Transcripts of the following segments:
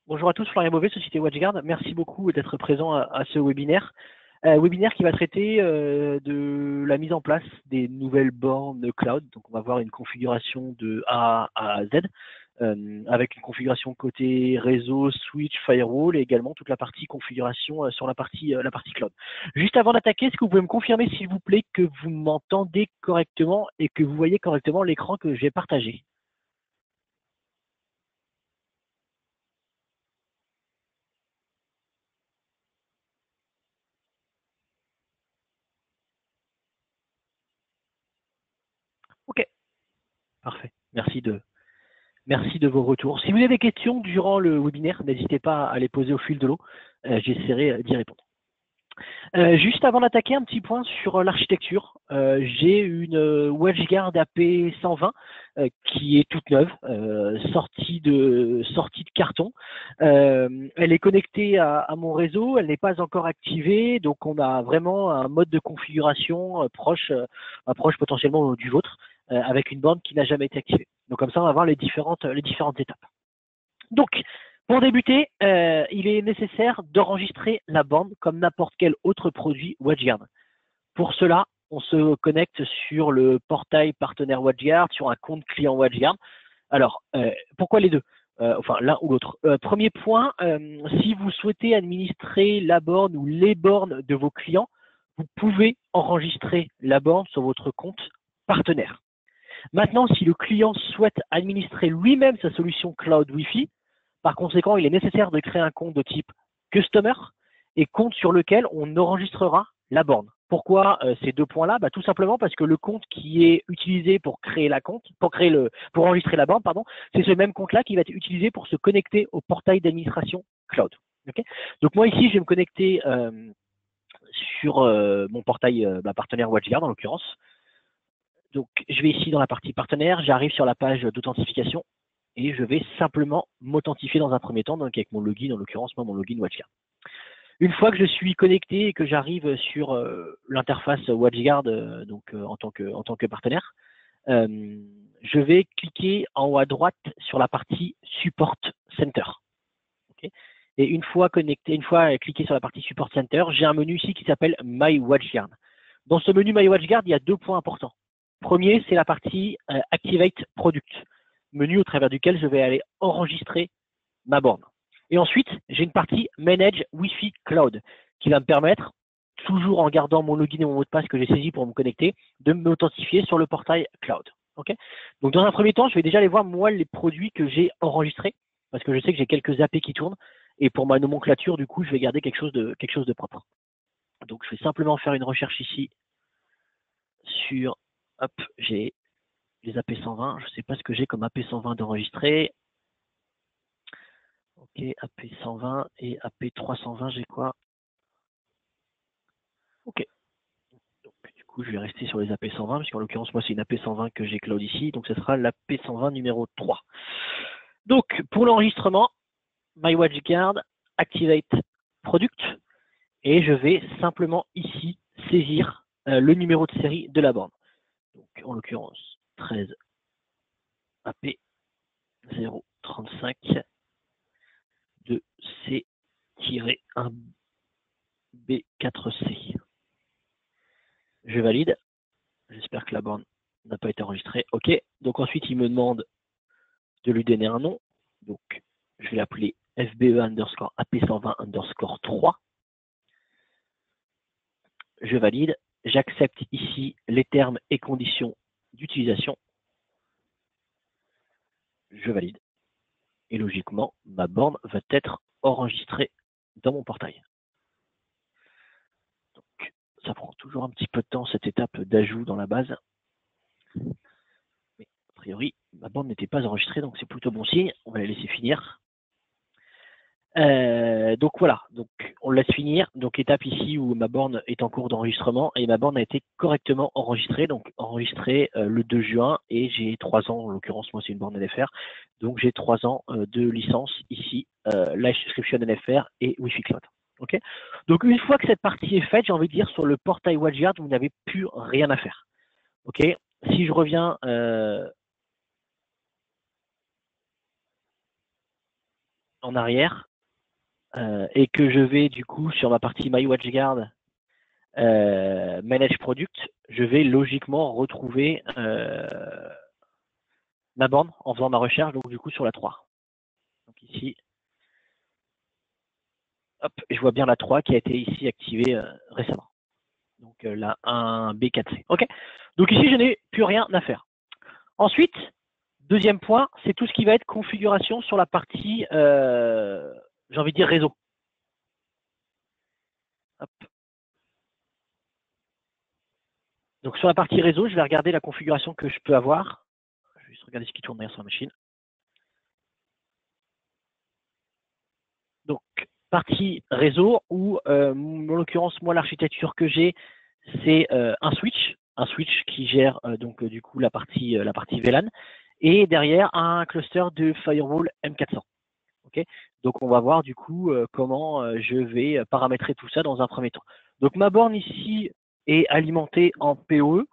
Bonjour à tous, Florian Beauvais, Société WatchGuard. Merci beaucoup d'être présent à ce webinaire. Webinaire qui va traiter de la mise en place des nouvelles bornes cloud. Donc, on va voir une configuration de A à Z, avec une configuration côté réseau, switch, firewall et également toute la partie configuration sur la partie cloud. Juste avant d'attaquer, est-ce que vous pouvez me confirmer, s'il vous plaît, que vous m'entendez correctement et que vous voyez correctement l'écran que j'ai partagé? Ok, parfait. Merci de vos retours. Si vous avez des questions durant le webinaire, n'hésitez pas à les poser au fil de l'eau. J'essaierai d'y répondre. Juste avant d'attaquer, un petit point sur l'architecture. J'ai une WatchGuard AP 120 qui est toute neuve, sortie de carton. Elle est connectée à mon réseau, elle n'est pas encore activée, donc on a vraiment un mode de configuration proche potentiellement du vôtre, avec une borne qui n'a jamais été activée. Donc comme ça, on va voir les différentes étapes. Donc, pour débuter, il est nécessaire d'enregistrer la borne comme n'importe quel autre produit WatchGuard. Pour cela, on se connecte sur le portail partenaire WatchGuard, sur un compte client WatchGuard. Alors, pourquoi les deux? Enfin, l'un ou l'autre. Premier point, si vous souhaitez administrer la borne ou les bornes de vos clients, vous pouvez enregistrer la borne sur votre compte partenaire. Maintenant, si le client souhaite administrer lui-même sa solution cloud Wi-Fi, par conséquent, il est nécessaire de créer un compte de type Customer et compte sur lequel on enregistrera la borne. Pourquoi ces deux points-là? Tout simplement parce que le compte qui est utilisé pour créer pour enregistrer la borne, c'est ce même compte-là qui va être utilisé pour se connecter au portail d'administration cloud. Okay. Donc moi ici, je vais me connecter sur mon portail partenaire WatchGuard en l'occurrence. Donc je vais ici dans la partie partenaire, j'arrive sur la page d'authentification et je vais simplement m'authentifier dans un premier temps, donc avec mon login, en l'occurrence, moi, mon login WatchGuard. Une fois que je suis connecté et que j'arrive sur l'interface WatchGuard, en tant que partenaire, je vais cliquer en haut à droite sur la partie Support Center. Okay. Et une fois cliqué sur la partie Support Center, j'ai un menu ici qui s'appelle My WatchGuard. Dans ce menu My WatchGuard, il y a deux points importants. Premier, c'est la partie Activate Product, menu au travers duquel je vais aller enregistrer ma borne. Et ensuite, j'ai une partie Manage Wi-Fi Cloud qui va me permettre, toujours en gardant mon login et mon mot de passe que j'ai saisi pour me connecter, de m'authentifier sur le portail cloud. Okay. Donc dans un premier temps, je vais déjà aller voir moi les produits que j'ai enregistrés, parce que je sais que j'ai quelques AP qui tournent, et pour ma nomenclature, du coup, je vais garder quelque chose de propre. Donc je vais simplement faire une recherche ici sur, hop, j'ai les AP 120, je ne sais pas ce que j'ai comme AP 120 d'enregistré. Ok, AP 120 et AP 320, j'ai quoi? Ok. Donc, du coup, je vais rester sur les AP 120, puisqu'en l'occurrence, moi, c'est une AP 120 que j'ai cloud ici, donc ce sera l'AP 120 numéro 3. Donc, pour l'enregistrement, My WatchGuard, Activate Product, et je vais simplement ici saisir le numéro de série de la borne. Donc, en l'occurrence, 13 AP 035 de C-1B4C. Je valide. J'espère que la borne n'a pas été enregistrée. OK. Donc ensuite, il me demande de lui donner un nom. Donc, je vais l'appeler FBE underscore AP120 underscore 3. Je valide. J'accepte ici les termes et conditions d'utilisation. Je valide. Et logiquement, ma borne va être enregistrée dans mon portail. Donc, ça prend toujours un petit peu de temps, cette étape d'ajout dans la base. Mais a priori, ma borne n'était pas enregistrée, donc c'est plutôt bon signe. On va la laisser finir. Donc voilà, donc on laisse finir. Donc étape ici où ma borne est en cours d'enregistrement et ma borne a été correctement enregistrée, donc enregistrée le 2 juin et j'ai 3 ans, en l'occurrence moi c'est une borne NFR, donc j'ai 3 ans de licence ici, Live Subscription NFR et Wi-Fi Cloud. Okay. Donc une fois que cette partie est faite, j'ai envie de dire sur le portail WatchGuard, vous n'avez plus rien à faire. Ok. Si je reviens en arrière et que je vais du coup sur ma partie My WatchGuard Manage Product, je vais logiquement retrouver ma borne en faisant ma recherche, donc du coup sur la 3. Donc ici, hop, je vois bien la 3 qui a été ici activée récemment. Donc la 1B4C. Ok. Donc ici, je n'ai plus rien à faire. Ensuite, deuxième point, c'est tout ce qui va être configuration sur la partie, j'ai envie de dire réseau. Hop. Donc sur la partie réseau, je vais regarder la configuration que je peux avoir. Je vais juste regarder ce qui tourne derrière sur la machine. Donc partie réseau où, en l'occurrence, moi l'architecture que j'ai, c'est un switch qui gère donc du coup la partie VLAN, et derrière un cluster de firewall M400. Okay, donc on va voir du coup comment je vais paramétrer tout ça dans un premier temps. Donc ma borne ici est alimentée en PoE.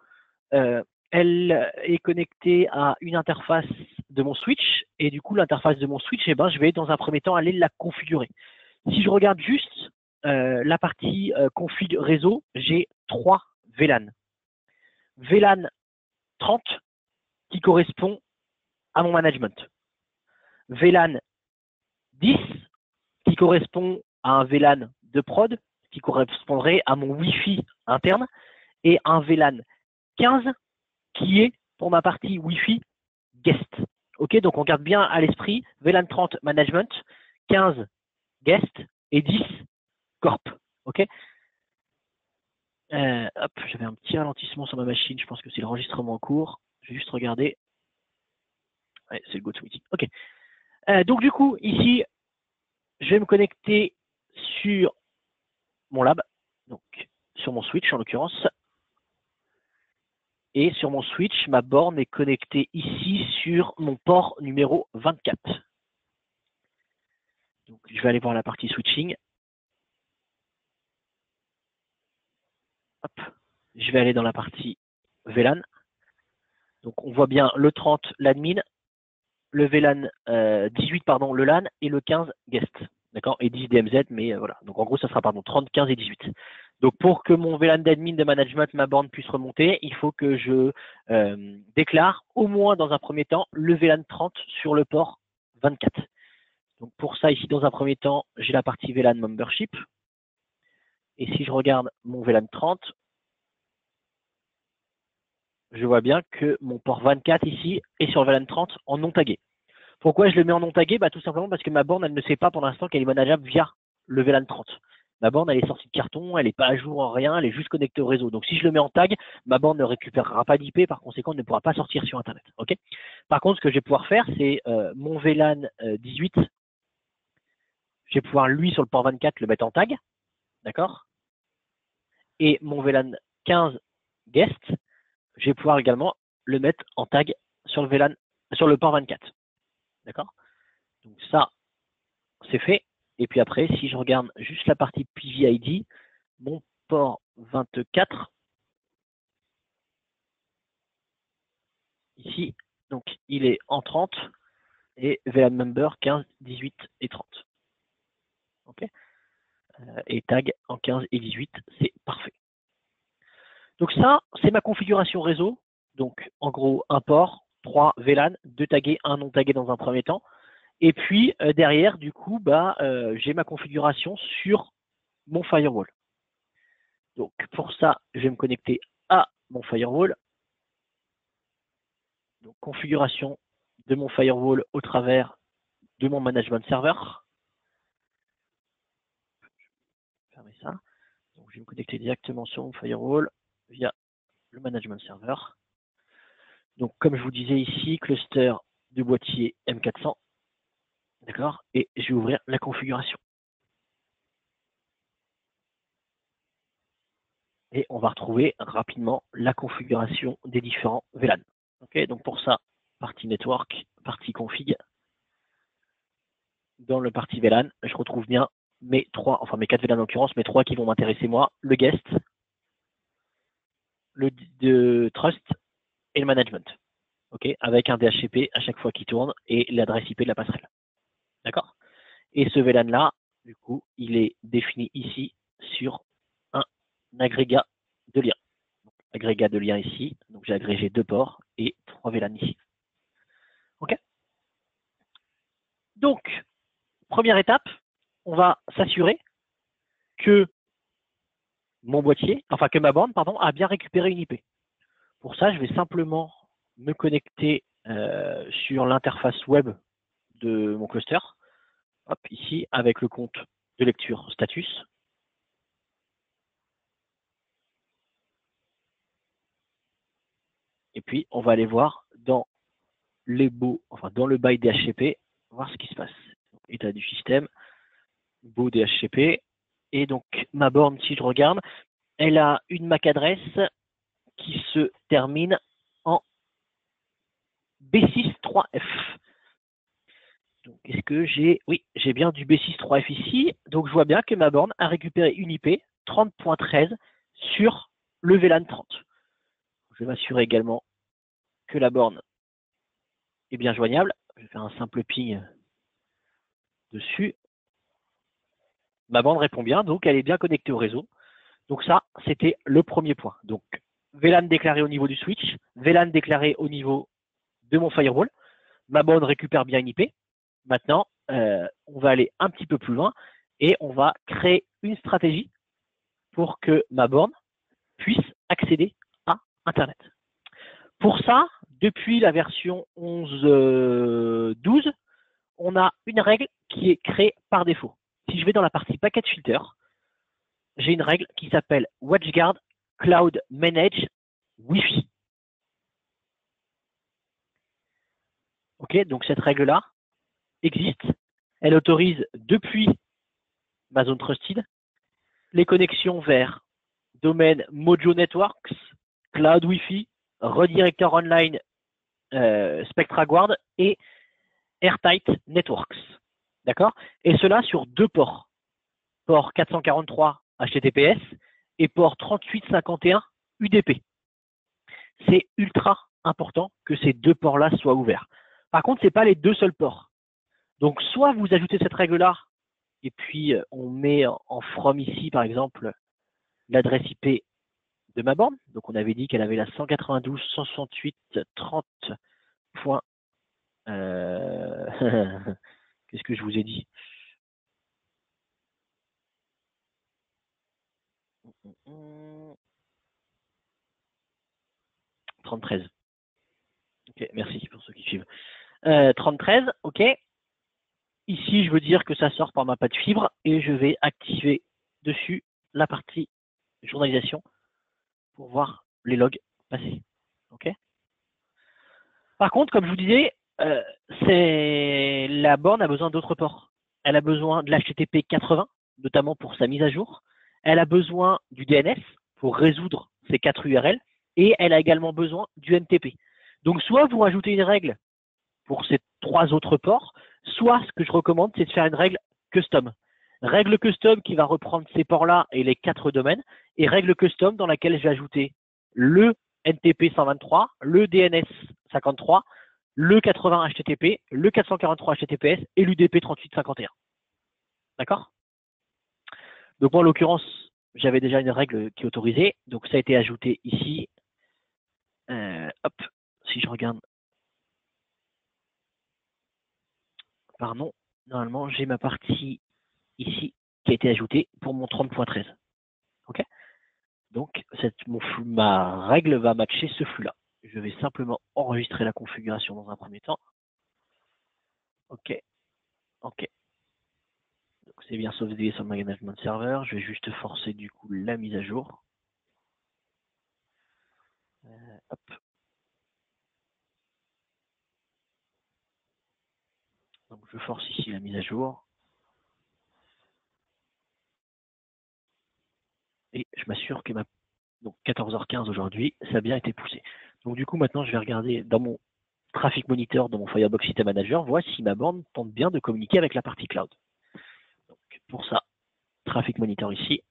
Elle est connectée à une interface de mon switch, et du coup l'interface de mon switch, eh ben, je vais dans un premier temps aller la configurer. Si je regarde juste la partie config réseau, j'ai 3 VLAN. VLAN 30 qui correspond à mon management. VLAN 10 qui correspond à un VLAN de prod, qui correspondrait à mon Wi-Fi interne, et un VLAN 15 qui est pour ma partie Wi-Fi guest. Ok, donc on garde bien à l'esprit VLAN 30 management, 15 guest et 10 corp. Ok. Hop, j'avais un petit ralentissement sur ma machine, je pense que c'est l'enregistrement en cours. Je vais juste regarder. Ouais, c'est le GoToMeeting. Ok. Donc du coup, ici, je vais me connecter sur mon lab, donc sur mon switch en l'occurrence. Et sur mon switch, ma borne est connectée ici sur mon port numéro 24. Donc je vais aller voir la partie switching. Hop. Je vais aller dans la partie VLAN. Donc on voit bien le 30 l'admin, le VLAN 18 pardon le LAN et le 15 guest. D'accord, et 10 DMZ, mais voilà. Donc en gros ça sera pardon 30, 15 et 18. Donc pour que mon VLAN d'admin de management, ma borne puisse remonter, il faut que je déclare au moins dans un premier temps le VLAN 30 sur le port 24. Donc pour ça ici dans un premier temps, j'ai la partie VLAN membership. Et si je regarde mon VLAN 30, je vois bien que mon port 24 ici est sur le VLAN 30 en non tagué. Pourquoi je le mets en non tagué? Tout simplement parce que ma borne, elle ne sait pas pour l'instant qu'elle est manageable via le VLAN 30. Ma borne, elle est sortie de carton, elle n'est pas à jour en rien, elle est juste connectée au réseau. Donc si je le mets en tag, ma borne ne récupérera pas d'IP, par conséquent, elle ne pourra pas sortir sur Internet. Okay, par contre, ce que je vais pouvoir faire, c'est mon VLAN 18, je vais pouvoir, lui, sur le port 24, le mettre en tag. D'accord? Et mon VLAN 15 guest, je vais pouvoir également le mettre en tag sur le VLAN, sur le port 24. D'accord? Donc ça, c'est fait. Et puis après, si je regarde juste la partie PVID, mon port 24, ici, donc il est en 30 et VLAN member 15, 18 et 30. Ok, et tag en 15 et 18, c'est parfait. Donc ça, c'est ma configuration réseau. Donc en gros, un port, 3 VLAN, 2 tagués, 1 non tagué dans un premier temps. Et puis derrière, du coup, j'ai ma configuration sur mon firewall. Donc pour ça, je vais me connecter à mon firewall. Donc configuration de mon firewall au travers de mon management server. Fermez ça. Donc je vais me connecter directement sur mon firewall via le management server. Donc comme je vous disais ici, cluster de boîtier M400. D'accord. Et je vais ouvrir la configuration. Et on va retrouver rapidement la configuration des différents VLAN. Ok, donc pour ça, partie network, partie config. Dans le partie VLAN, je retrouve bien mes 4 VLAN en l'occurrence, mes 3 qui vont m'intéresser moi, le guest, le de trust et le management. Ok, avec un DHCP à chaque fois qui tourne et l'adresse IP de la passerelle. D'accord? Et ce VLAN-là, du coup, il est défini ici sur un agrégat de liens. Donc, agrégat de liens ici, donc j'ai agrégé 2 ports et 3 VLAN ici. OK? Donc, première étape, on va s'assurer que mon boîtier, enfin que ma borne, pardon, a bien récupéré une IP. Pour ça, je vais simplement me connecter sur l'interface web de mon cluster. Hop, ici, avec le compte de lecture status. Et puis, on va aller voir dans dans le bail DHCP, voir ce qui se passe. État du système, beau DHCP. Et donc, ma borne, si je regarde, elle a une MAC adresse qui se termine en B63F. Donc, est-ce que j'ai... Oui, j'ai bien du B63F ici. Donc, je vois bien que ma borne a récupéré une IP 30.13 sur le VLAN 30. Je vais m'assurer également que la borne est bien joignable. Je vais faire un simple ping dessus. Ma borne répond bien, donc elle est bien connectée au réseau. Donc ça, c'était le premier point. Donc, VLAN déclaré au niveau du switch, VLAN déclaré au niveau de mon firewall. Ma borne récupère bien une IP. Maintenant, on va aller un petit peu plus loin et on va créer une stratégie pour que ma borne puisse accéder à Internet. Pour ça, depuis la version 11.12, on a une règle qui est créée par défaut. Si je vais dans la partie package filter, j'ai une règle qui s'appelle WatchGuard Cloud Manage Wi-Fi. Ok, donc cette règle-là existe. Elle autorise depuis ma zone trusted les connexions vers domaine Mojo Networks, Cloud Wi-Fi, Redirector Online, SpectraGuard et Airtight Networks. D'accord? Et cela sur 2 ports. Port 443 HTTPS et port 3851 UDP. C'est ultra important que ces 2 ports-là soient ouverts. Par contre, ce n'est pas les 2 seuls ports. Donc, soit vous ajoutez cette règle-là, et puis on met en from ici, par exemple, l'adresse IP de ma borne. Donc, on avait dit qu'elle avait la 192.168.30. Qu'est-ce que je vous ai dit? 3013. Ok, merci pour ceux qui suivent. 3013, ok. Ici, je veux dire que ça sort par ma patte fibre et je vais activer dessus la partie journalisation pour voir les logs passer. Ok. Par contre, comme je vous disais, la borne a besoin d'autres ports. Elle a besoin de l'HTTP 80, notamment pour sa mise à jour. Elle a besoin du DNS pour résoudre ces 4 URL et elle a également besoin du NTP. Donc, soit vous rajoutez une règle pour ces 3 autres ports, soit ce que je recommande, c'est de faire une règle custom. Règle custom qui va reprendre ces ports-là et les 4 domaines, et règle custom dans laquelle je vais ajouter le NTP 123, le DNS 53, le 80 HTTP, le 443 HTTPS et l'UDP 3851. D'accord? Donc moi, en l'occurrence, j'avais déjà une règle qui est autorisée, donc ça a été ajouté ici. Hop, si je regarde, pardon, normalement, j'ai ma partie ici qui a été ajoutée pour mon 30.13. Ok? Donc, ma règle va matcher ce flux-là. Je vais simplement enregistrer la configuration dans un premier temps. Ok, ok. Donc, c'est bien sauvegardé sur le management server. Je vais juste forcer du coup la mise à jour. Hop. Donc, je force ici la mise à jour. Et je m'assure que donc 14h15 aujourd'hui, ça a bien été poussé. Donc du coup, maintenant, je vais regarder dans mon Traffic Monitor, dans mon Firebox System Manager, voir si ma borne tente bien de communiquer avec la partie cloud. Donc, pour ça, Traffic Monitor ici.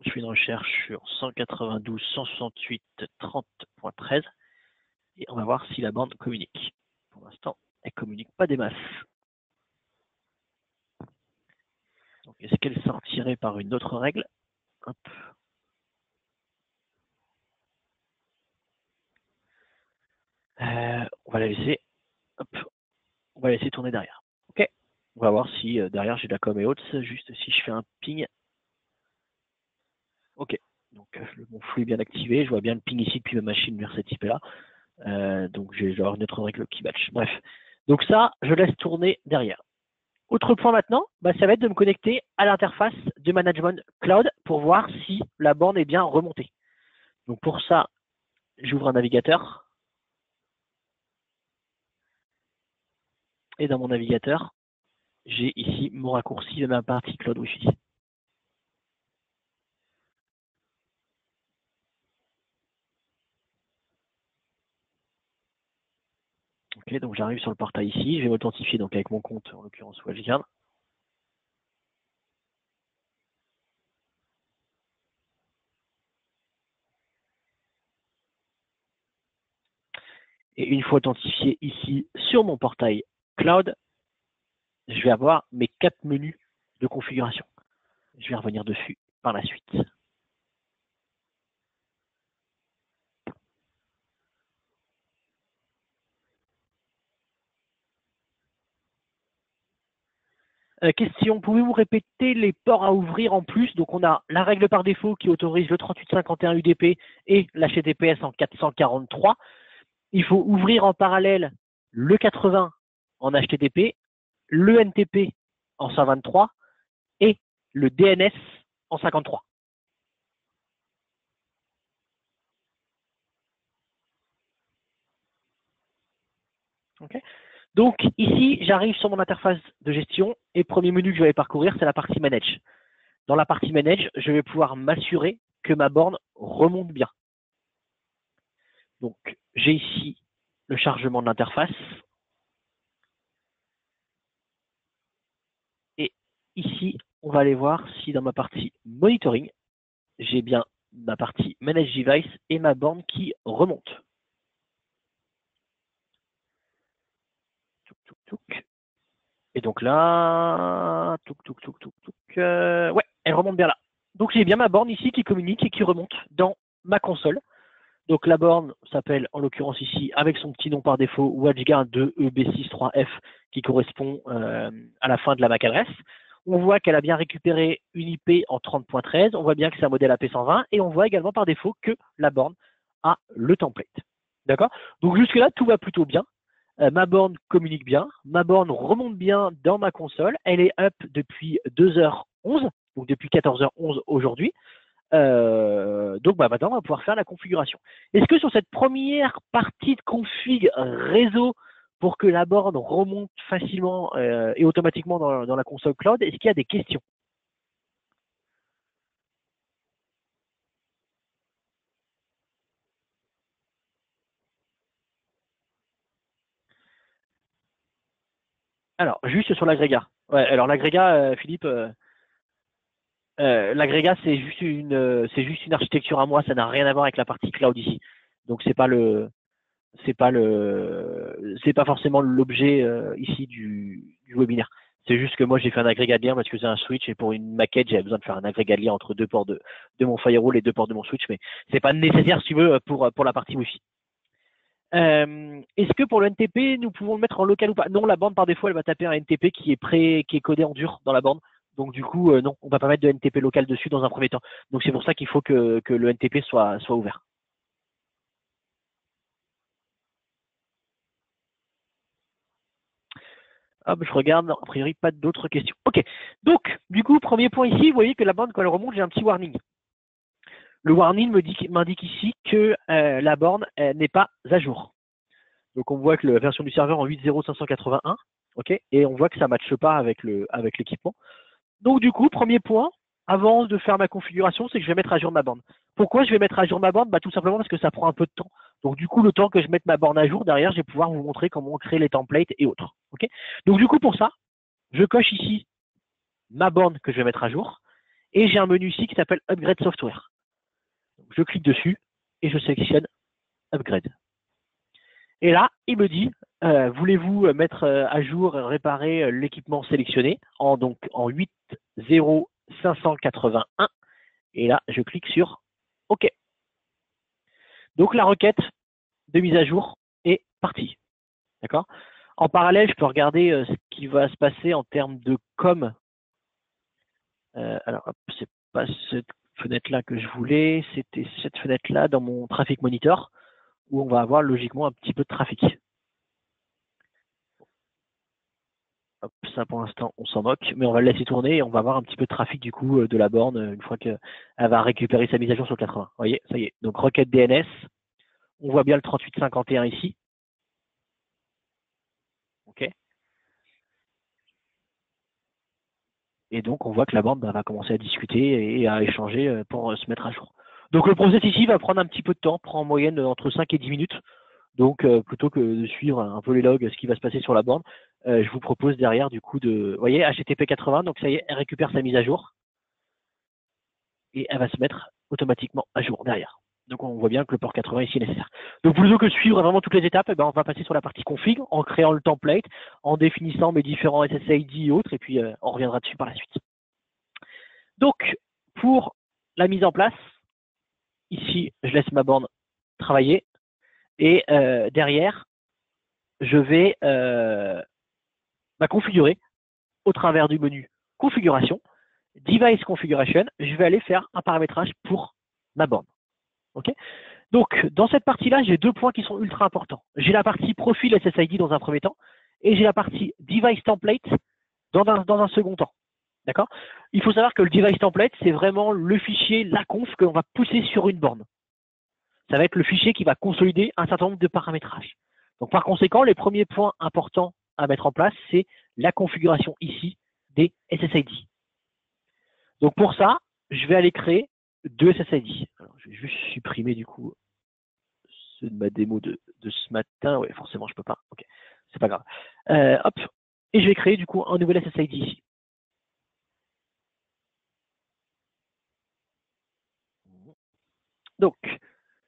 Je fais une recherche sur 192.168.30.13 et on va voir si la borne communique. Pour l'instant, elle ne communique pas des masses. Est-ce qu'elle sortirait par une autre règle? Hop. On va la laisser. Hop. On va laisser tourner derrière. Ok. On va voir si derrière j'ai de la com et autres. Juste si je fais un ping. Ok. Donc mon flux est bien activé. Je vois bien le ping ici depuis ma machine vers cette IP-là. Donc je vais avoir une autre règle qui match. Bref. Donc ça, je laisse tourner derrière. Autre point maintenant, ça va être de me connecter à l'interface de management cloud pour voir si la borne est bien remontée. Donc pour ça, j'ouvre un navigateur. Et dans mon navigateur, j'ai ici mon raccourci de ma partie cloud Wi-Fi. Ok, donc j'arrive sur le portail ici, je vais m'authentifier donc avec mon compte, en l'occurrence WatchGuard. Et une fois authentifié ici sur mon portail cloud, je vais avoir mes 4 menus de configuration. Je vais revenir dessus par la suite. Question, pouvez-vous répéter les ports à ouvrir en plus? Donc on a la règle par défaut qui autorise le 3851 UDP et l'HTTPS en 443. Il faut ouvrir en parallèle le 80 en HTTP, le NTP en 123 et le DNS en 53. Okay. Donc ici, j'arrive sur mon interface de gestion et le premier menu que je vais parcourir, c'est la partie Manage. Dans la partie Manage, je vais pouvoir m'assurer que ma borne remonte bien. Donc j'ai ici le chargement de l'interface. Et ici, on va aller voir si dans ma partie Monitoring, j'ai bien ma partie Manage Device et ma borne qui remonte. Et donc là, ouais, elle remonte bien là. Donc j'ai bien ma borne ici qui communique et qui remonte dans ma console. Donc la borne s'appelle en l'occurrence ici avec son petit nom par défaut WatchGuard 2 EB63F qui correspond à la fin de la MAC adresse. On voit qu'elle a bien récupéré une IP en 30.13, on voit bien que c'est un modèle AP120 et on voit également par défaut que la borne a le template. D'accord? Donc jusque là tout va plutôt bien. Ma borne communique bien, ma borne remonte bien dans ma console, elle est up depuis 2h11, donc depuis 14h11 aujourd'hui. Donc maintenant, on va pouvoir faire la configuration. Est-ce que sur cette première partie de config réseau, pour que la borne remonte facilement et automatiquement dans la console cloud, est-ce qu'il y a des questions? Alors, juste sur l'agrégat. Ouais, alors l'agrégat, Philippe, l'agrégat c'est juste une architecture à moi, ça n'a rien à voir avec la partie cloud ici. Donc c'est pas forcément l'objet ici du webinaire. C'est juste que moi j'ai fait un agrégat de lien parce que c'est un switch et pour une maquette j'avais besoin de faire un agrégat de lien entre deux ports de mon firewall et deux ports de mon switch, mais c'est pas nécessaire si tu veux pour la partie Wi-Fi. Est-ce que pour le NTP nous pouvons le mettre en local ou pas? Non, la bande par défaut elle va taper un NTP qui est codé en dur dans la bande. Donc du coup non, on va pas mettre de NTP local dessus dans un premier temps. Donc c'est pour ça qu'il faut que le NTP soit ouvert. Hop, je regarde, a priori pas d'autres questions. Ok, donc du coup, premier point ici, vous voyez que la borne quand elle remonte, j'ai un petit warning. Le warning m'indique ici que la borne n'est pas à jour. Donc on voit que la version du serveur en 8.0.581, ok, et on voit que ça ne matche pas avec l'équipement. Donc du coup, premier point, avant de faire ma configuration, c'est que je vais mettre à jour ma borne. Pourquoi je vais mettre à jour ma borne? Tout simplement parce que ça prend un peu de temps. Donc du coup, le temps que je mette ma borne à jour, derrière, je vais pouvoir vous montrer comment créer les templates et autres. Ok. Donc du coup, pour ça, je coche ici ma borne que je vais mettre à jour et j'ai un menu ici qui s'appelle Upgrade Software. Donc, je clique dessus et je sélectionne Upgrade. Et là, il me dit, voulez-vous mettre à jour, réparer l'équipement sélectionné donc en 8 0,581. Et là, je clique sur OK. Donc, la requête de mise à jour est partie. D'accord? En parallèle, je peux regarder ce qui va se passer en termes de com. Alors, c'est pas cette fenêtre-là que je voulais, c'était cette fenêtre-là dans mon Traffic Monitor, où on va avoir logiquement un petit peu de trafic. Hop, ça pour l'instant, on s'en moque, mais on va le laisser tourner et on va avoir un petit peu de trafic du coup de la borne une fois qu'elle va récupérer sa mise à jour sur 80. Vous voyez, ça y est. Donc requête DNS, on voit bien le 3851 ici. OK. Et donc on voit que la borne va commencer à discuter et à échanger pour se mettre à jour. Donc le process ici va prendre un petit peu de temps, prend en moyenne entre 5 et 10 minutes. Donc plutôt que de suivre un peu les logs, ce qui va se passer sur la borne, je vous propose derrière du coup de, vous voyez, HTTP 80, donc ça y est, elle récupère sa mise à jour et elle va se mettre automatiquement à jour derrière. Donc on voit bien que le port 80 ici est nécessaire. Donc plutôt que de suivre vraiment toutes les étapes, on va passer sur la partie config en créant le template, en définissant mes différents SSID et autres, et puis on reviendra dessus par la suite. Donc pour la mise en place, ici je laisse ma borne travailler et derrière je vais configurer au travers du menu configuration, device configuration, je vais aller faire un paramétrage pour ma borne. Okay, donc, dans cette partie-là, j'ai deux points qui sont ultra importants. J'ai la partie profil SSID dans un premier temps et j'ai la partie device template dans un second temps. D'accord? Il faut savoir que le device template, c'est vraiment le fichier, la conf que l'on va pousser sur une borne. Ça va être le fichier qui va consolider un certain nombre de paramétrages. Donc, par conséquent, les premiers points importants à mettre en place, c'est la configuration ici des SSID. Donc, pour ça, je vais aller créer deux SSID. Alors, je vais juste supprimer du coup ceux de ma démo de ce matin. Oui, forcément, je peux pas. Ok, c'est pas grave. Hop, et je vais créer du coup un nouvel SSID ici. Donc,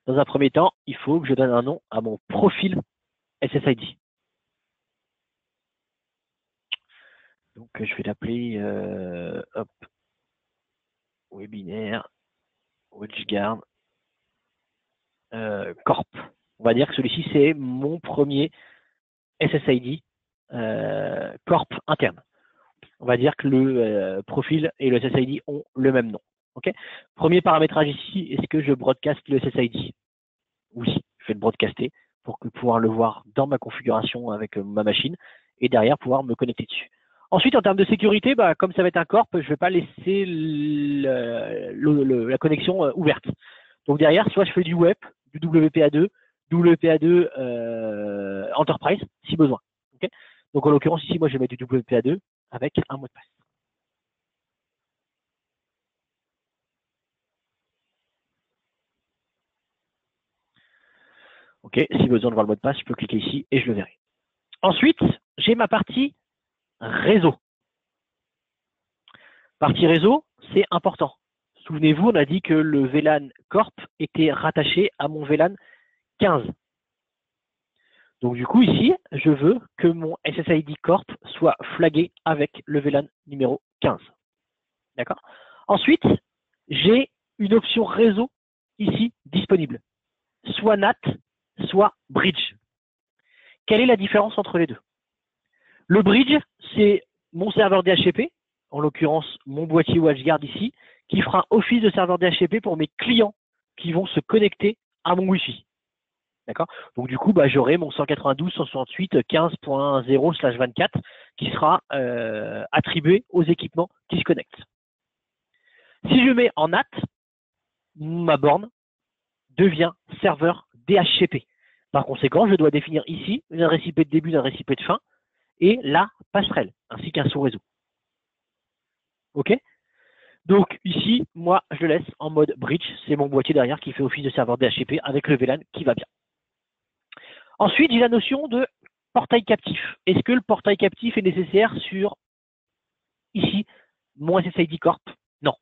dans un premier temps, il faut que je donne un nom à mon profil SSID. Donc, je vais l'appeler hop, webinaire, WatchGuard, Corp. On va dire que celui-ci, c'est mon premier SSID Corp interne. On va dire que le profil et le SSID ont le même nom. Okay, premier paramétrage ici, est-ce que je broadcast le SSID? Oui, je vais le broadcaster pour pouvoir le voir dans ma configuration avec ma machine et derrière pouvoir me connecter dessus. Ensuite, en termes de sécurité, comme ça va être un corp, je ne vais pas laisser la connexion ouverte. Donc derrière, soit je fais du web, du WPA2, WPA2 Enterprise, si besoin. Okay, donc en l'occurrence, ici, moi, je vais mettre du WPA2 avec un mot de passe. Ok, si besoin de voir le mot de passe, je peux cliquer ici et je le verrai. Ensuite, j'ai ma partie réseau. Partie réseau, c'est important. Souvenez-vous, on a dit que le VLAN Corp était rattaché à mon VLAN 15. Donc du coup, ici, je veux que mon SSID Corp soit flagué avec le VLAN numéro 15. D'accord? Ensuite, j'ai une option réseau ici disponible. Soit NAT, soit Bridge. Quelle est la différence entre les deux? Le Bridge, c'est mon serveur DHCP, en l'occurrence mon boîtier WatchGuard ici, qui fera office de serveur DHCP pour mes clients qui vont se connecter à mon Wi-Fi. D'accord? Donc du coup, j'aurai mon 192.168.15.0/24 qui sera attribué aux équipements qui se connectent. Si je mets en NAT, ma borne devient serveur DHCP. Par conséquent, je dois définir ici une adresse IP de début, une adresse IP de fin et la passerelle, ainsi qu'un sous-réseau. OK? Donc ici, moi, je le laisse en mode bridge. C'est mon boîtier derrière qui fait office de serveur DHCP avec le VLAN qui va bien. Ensuite, j'ai la notion de portail captif. Est-ce que le portail captif est nécessaire sur, ici, mon SSID Corp? Non.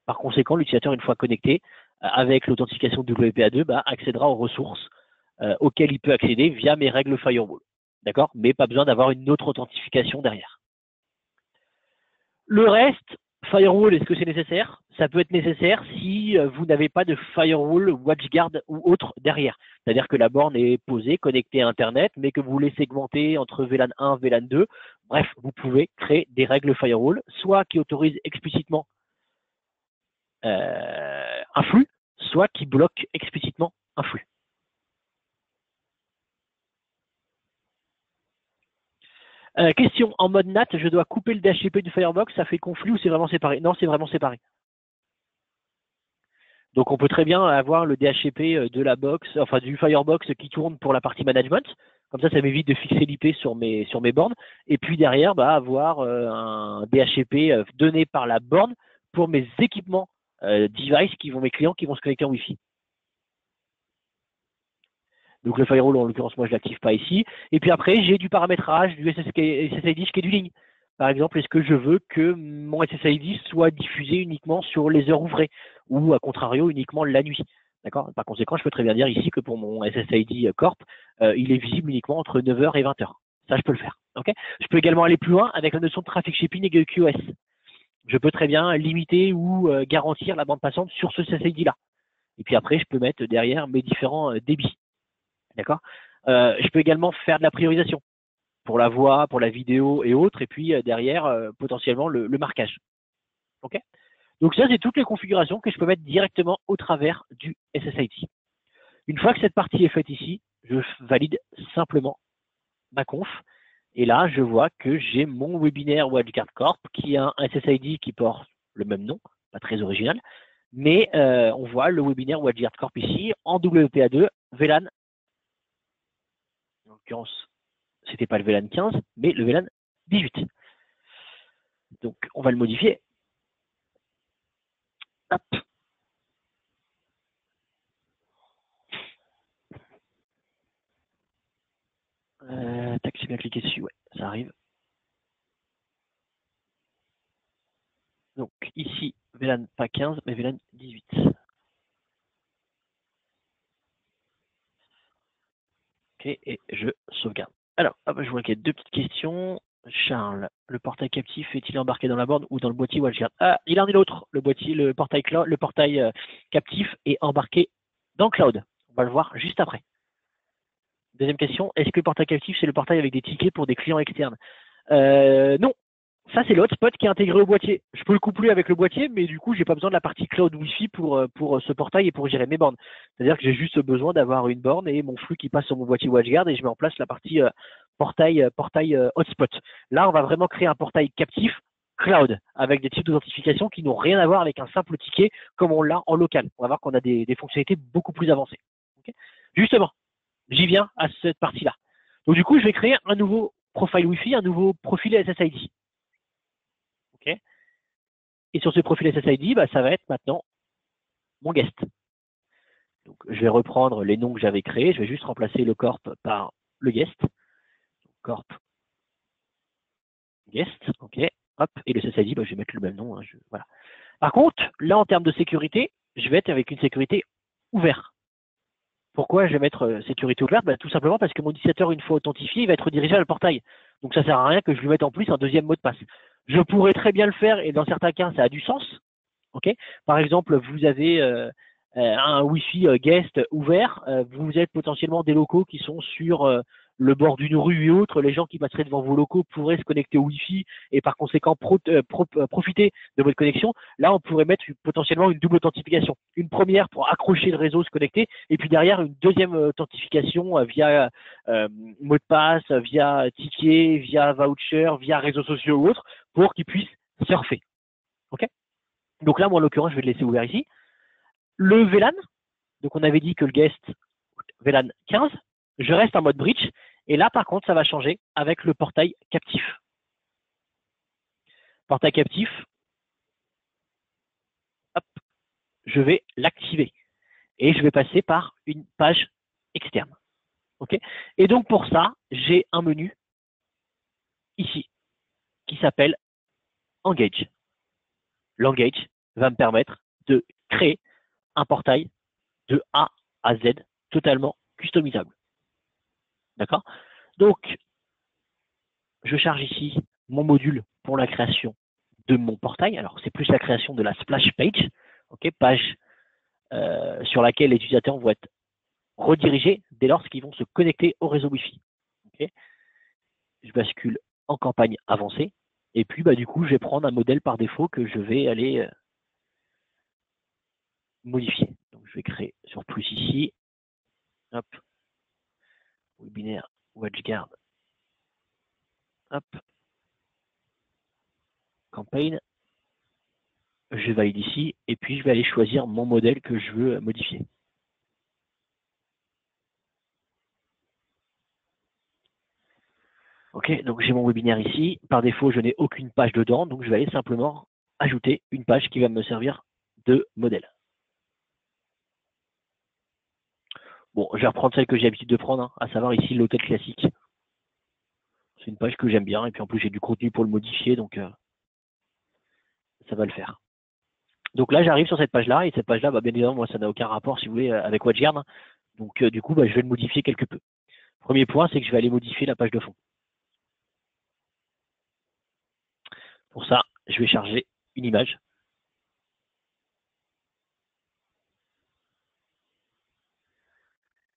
Par conséquent, l'utilisateur, une fois connecté, avec l'authentification WPA2, accédera aux ressources auxquelles il peut accéder via mes règles firewall. D'accord? Mais pas besoin d'avoir une autre authentification derrière. Le reste, Firewall, est-ce que c'est nécessaire? Ça peut être nécessaire si vous n'avez pas de firewall, WatchGuard ou autre derrière. C'est-à-dire que la borne est posée, connectée à Internet, mais que vous voulez segmenter entre VLAN 1, VLAN 2. Bref, vous pouvez créer des règles firewall, soit qui autorisent explicitement un flux, soit qui bloquent explicitement un flux. Question, en mode NAT, je dois couper le DHCP du Firebox, ça fait conflit ou c'est vraiment séparé? Non, c'est vraiment séparé. Donc on peut très bien avoir le DHCP de la box, enfin du Firebox qui tourne pour la partie management. Comme ça m'évite de fixer l'IP sur mes bornes. Et puis derrière, avoir un DHCP donné par la borne pour mes équipements device mes clients qui vont se connecter en Wi-Fi. Donc le firewall, en l'occurrence, moi je ne l'active pas ici. Et puis après, j'ai du paramétrage, du SSID scheduling. Par exemple, est-ce que je veux que mon SSID soit diffusé uniquement sur les heures ouvrées ou à contrario uniquement la nuit? D'accord. Par conséquent, je peux très bien dire ici que pour mon SSID Corp, il est visible uniquement entre 9h et 20h. Ça, je peux le faire. Okay, je peux également aller plus loin avec la notion de traffic shipping et QoS. Je peux très bien limiter ou garantir la bande passante sur ce SSID-là. Et puis après, je peux mettre derrière mes différents débits. D'accord. Je peux également faire de la priorisation pour la voix, pour la vidéo et autres, et puis derrière, potentiellement le marquage. Okay, donc ça, c'est toutes les configurations que je peux mettre directement au travers du SSID. Une fois que cette partie est faite ici, je valide simplement ma conf. Et là, je vois que j'ai mon webinaire WatchGuard Corp qui a un SSID qui porte le même nom, pas très original, mais on voit le webinaire WatchGuard Corp ici en WPA2 VLAN. En l'occurrence, c'était pas le VLAN 15, mais le VLAN 18. Donc, on va le modifier. Hop. Tac, j'ai bien cliqué dessus, ouais, ça arrive. Donc, ici, VLAN pas 15, mais VLAN 18. Ok, et je sauvegarde. Alors, hop, je vois qu'il y a deux petites questions. Charles, le portail captif est-il embarqué dans la borne ou dans le boîtier WatchGuard? Ah, il en est l'autre. Le boîtier, le portail captif est embarqué dans le cloud. On va le voir juste après. Deuxième question, est-ce que le portail captif, c'est le portail avec des tickets pour des clients externes? Non. Ça, c'est le hotspot qui est intégré au boîtier. Je peux le coupler avec le boîtier, mais du coup, j'ai pas besoin de la partie cloud Wi-Fi pour ce portail et pour gérer mes bornes. C'est-à-dire que j'ai juste besoin d'avoir une borne et mon flux qui passe sur mon boîtier WatchGuard et je mets en place la partie portail hotspot. Là, on va vraiment créer un portail captif cloud avec des types d'authentification qui n'ont rien à voir avec un simple ticket comme on l'a en local. On va voir qu'on a des fonctionnalités beaucoup plus avancées. Okay, justement, j'y viens à cette partie-là. Donc du coup, je vais créer un nouveau profil Wi-Fi, un nouveau profil SSID. Okay, et sur ce profil SSID, ça va être maintenant mon guest. Donc, je vais reprendre les noms que j'avais créés. Je vais juste remplacer le corp par le guest. Corp guest. OK. Hop. Et le SSID, je vais mettre le même nom. Hein, voilà. Par contre, là, en termes de sécurité, je vais être avec une sécurité ouverte. Pourquoi je vais mettre sécurité ouverte? Tout simplement parce que mon utilisateur, une fois authentifié, il va être redirigé à le portail. Donc, ça ne sert à rien que je lui mette en plus un deuxième mot de passe. Je pourrais très bien le faire et dans certains cas, ça a du sens. Okay, par exemple, vous avez un Wi-Fi guest ouvert, vous êtes potentiellement des locaux qui sont sur le bord d'une rue et autres, les gens qui passeraient devant vos locaux pourraient se connecter au Wi-Fi et par conséquent profiter de votre connexion. Là, on pourrait mettre potentiellement une double authentification. Une première pour accrocher le réseau, se connecter, et puis derrière une deuxième authentification via mot de passe, via ticket, via voucher, via réseaux sociaux ou autres, pour qu'ils puissent surfer. Ok, donc là, moi, en l'occurrence, je vais le laisser ouvert ici. Le VLAN, donc on avait dit que le guest VLAN 15, je reste en mode bridge. Et là, par contre, ça va changer avec le portail captif. Portail captif, hop, je vais l'activer. Et je vais passer par une page externe. Okay, et donc pour ça, j'ai un menu ici qui s'appelle Engage. L'Engage va me permettre de créer un portail de A à Z totalement customisable. D'accord? Donc, je charge ici mon module pour la création de mon portail. Alors, c'est plus la création de la splash page, ok, page sur laquelle les utilisateurs vont être redirigés dès lors qu'ils vont se connecter au réseau Wi-Fi. Okay. Je bascule en campagne avancée. Et puis, du coup, je vais prendre un modèle par défaut que je vais aller modifier. Donc, je vais créer sur plus ici. Hop. Webinaire, WatchGuard. Hop. Campaign. Je valide ici. Et puis, je vais aller choisir mon modèle que je veux modifier. Ok, donc j'ai mon webinaire ici. Par défaut, je n'ai aucune page dedans. Donc, je vais aller simplement ajouter une page qui va me servir de modèle. Bon, je vais reprendre celle que j'ai l'habitude de prendre, hein, à savoir ici l'hôtel classique. C'est une page que j'aime bien, et puis en plus j'ai du contenu pour le modifier, donc ça va le faire. Donc là, j'arrive sur cette page-là, et cette page-là, bien évidemment, moi, ça n'a aucun rapport, si vous voulez, avec WatchGuard. Donc du coup, je vais le modifier quelque peu. Premier point, c'est que je vais aller modifier la page de fond. Pour ça, je vais charger une image.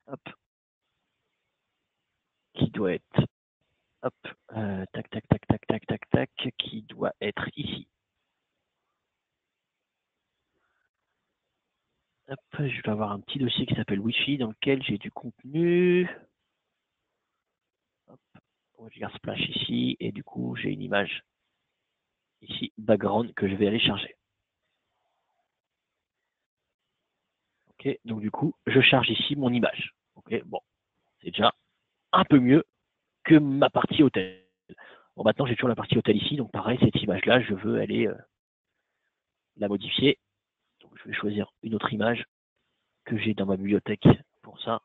Hop. Qui doit être, hop, tac, tac, tac, tac, tac, tac, tac, qui doit être ici. Hop, je vais avoir un petit dossier qui s'appelle Wi-Fi dans lequel j'ai du contenu. Hop, WatchGuard Splash ici, et du coup, j'ai une image ici, background, que je vais aller charger. Ok, donc du coup, je charge ici mon image. Ok, bon, c'est déjà un peu mieux que ma partie hôtel. Bon, maintenant, j'ai toujours la partie hôtel ici, donc pareil, cette image-là, je veux aller la modifier. Donc, je vais choisir une autre image que j'ai dans ma bibliothèque pour ça,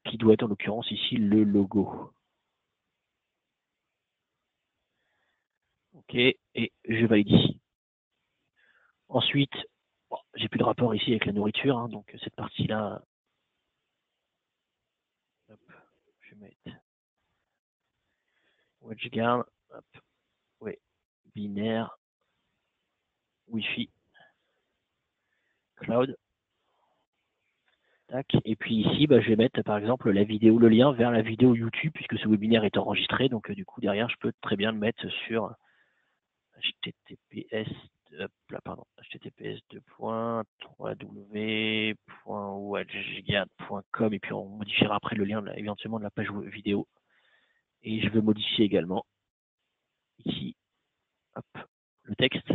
qui doit être en l'occurrence ici le logo. Ok, et je valide ici. Ensuite, bon, j'ai plus de rapport ici avec la nourriture, hein, donc cette partie-là, je vais mettre WatchGuard, hop, ouais, binaire, Wi-Fi, cloud. Tac. Et puis ici, je vais mettre par exemple la vidéo, le lien vers la vidéo YouTube, puisque ce webinaire est enregistré. Donc du coup, derrière, je peux très bien le mettre sur https, https www.watchguard.com, et puis on modifiera après le lien éventuellement de la page vidéo. Et je veux modifier également ici, hop, le texte.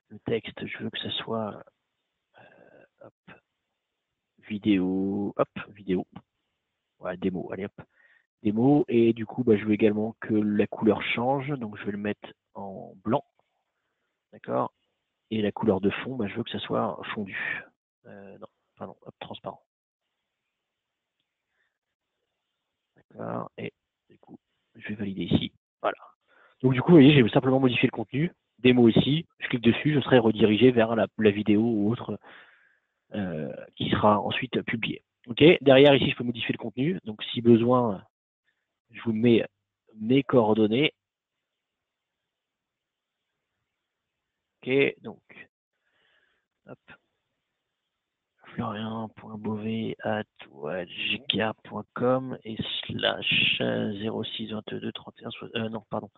Le texte, je veux que ce soit hop, vidéo, voilà, démo, allez hop, démo, et du coup, je veux également que la couleur change, donc je vais le mettre en blanc, d'accord, et la couleur de fond, je veux que ça soit fondu, non, pardon, hop, transparent, d'accord, et du coup, je vais valider ici, voilà. Donc du coup, vous voyez, j'ai simplement modifié le contenu, démo ici, je clique dessus, je serai redirigé vers la vidéo ou autre qui sera ensuite publiée. Ok, derrière ici, je peux modifier le contenu, donc si besoin, je vous mets mes coordonnées. Ok, donc, hop, florian.beauvais@watchguard.com et slash 0622 31 non, pardon.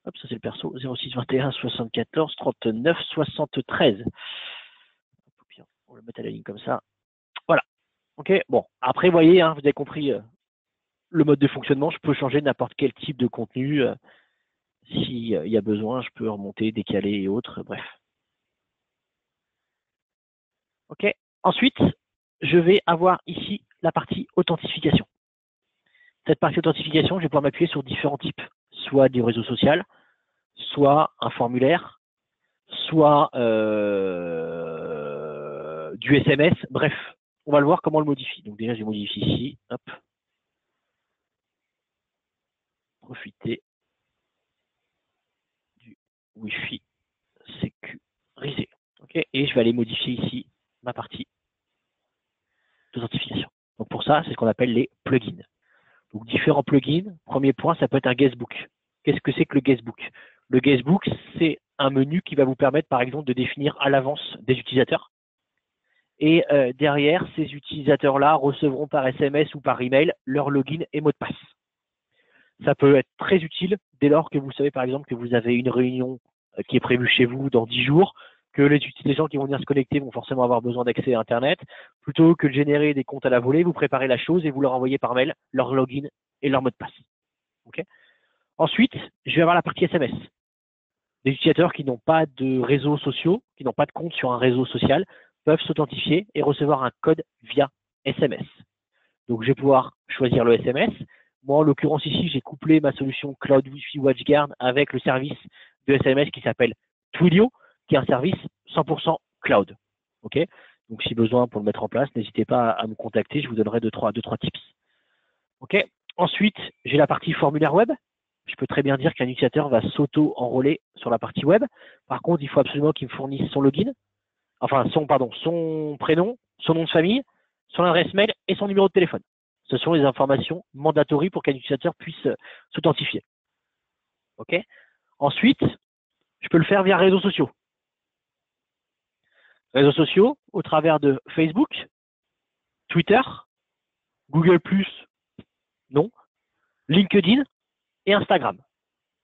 Hop, ça c'est le perso, 0621 74 39 73. On va le mettre à la ligne comme ça. Voilà. Ok, bon, après, vous voyez, vous avez compris le mode de fonctionnement. Je peux changer n'importe quel type de contenu. S'il y a besoin, je peux remonter, décaler et autres, bref. Ok. Ensuite, je vais avoir ici la partie authentification. Cette partie authentification, je vais pouvoir m'appuyer sur différents types, soit du réseau social, soit un formulaire, soit du SMS, bref, on va le voir comment on le modifie. Donc déjà, je modifie ici, hop, profiter du Wi-Fi sécurisé. Okay, et je vais aller modifier ici ma partie d'authentification. Donc pour ça, c'est ce qu'on appelle les plugins. Donc différents plugins. Premier point, ça peut être un guestbook. Qu'est-ce que c'est que le guestbook? Le guestbook, c'est un menu qui va vous permettre, par exemple, de définir à l'avance des utilisateurs. Et derrière, ces utilisateurs-là recevront par SMS ou par email leur login et mot de passe. Ça peut être très utile dès lors que vous savez, par exemple, que vous avez une réunion qui est prévue chez vous dans 10 jours, que les gens qui vont venir se connecter vont forcément avoir besoin d'accès à Internet. Plutôt que de générer des comptes à la volée, vous préparez la chose et vous leur envoyez par mail leur login et leur mot de passe. Okay. Ensuite, je vais avoir la partie SMS. Les utilisateurs qui n'ont pas de réseaux sociaux, qui n'ont pas de compte sur un réseau social, peuvent s'authentifier et recevoir un code via SMS. Donc, je vais pouvoir choisir le SMS. Moi, en l'occurrence ici, j'ai couplé ma solution Cloud Wi-Fi WatchGuard avec le service de SMS qui s'appelle Twilio, qui est un service 100% cloud. Ok. Donc, si besoin pour le mettre en place, n'hésitez pas à me contacter. Je vous donnerai deux, trois tips. Ok. Ensuite, j'ai la partie formulaire web. Je peux très bien dire qu'un utilisateur va s'auto-enrôler sur la partie web. Par contre, il faut absolument qu'il me fournisse son login, enfin son prénom, son nom de famille, son adresse mail et son numéro de téléphone. Ce sont les informations mandatories pour qu'un utilisateur puisse s'authentifier. Ok. Ensuite, je peux le faire via réseaux sociaux. Réseaux sociaux au travers de Facebook, Twitter, Google+, non, LinkedIn et Instagram.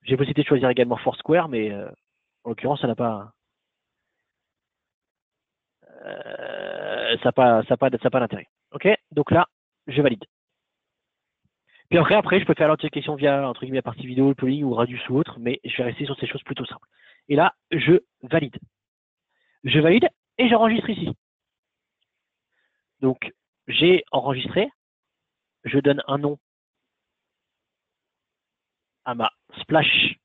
J'ai possibilité de choisir également Foursquare, mais en l'occurrence, ça n'a pas d'intérêt. Ok. Donc là, je valide. Puis après, je peux faire l'authentification via entre guillemets la partie vidéo, le polling ou Radius ou autre, mais je vais rester sur ces choses plutôt simples. Et là, je valide. Je valide et j'enregistre ici. Donc, j'ai enregistré. Je donne un nom à ma splash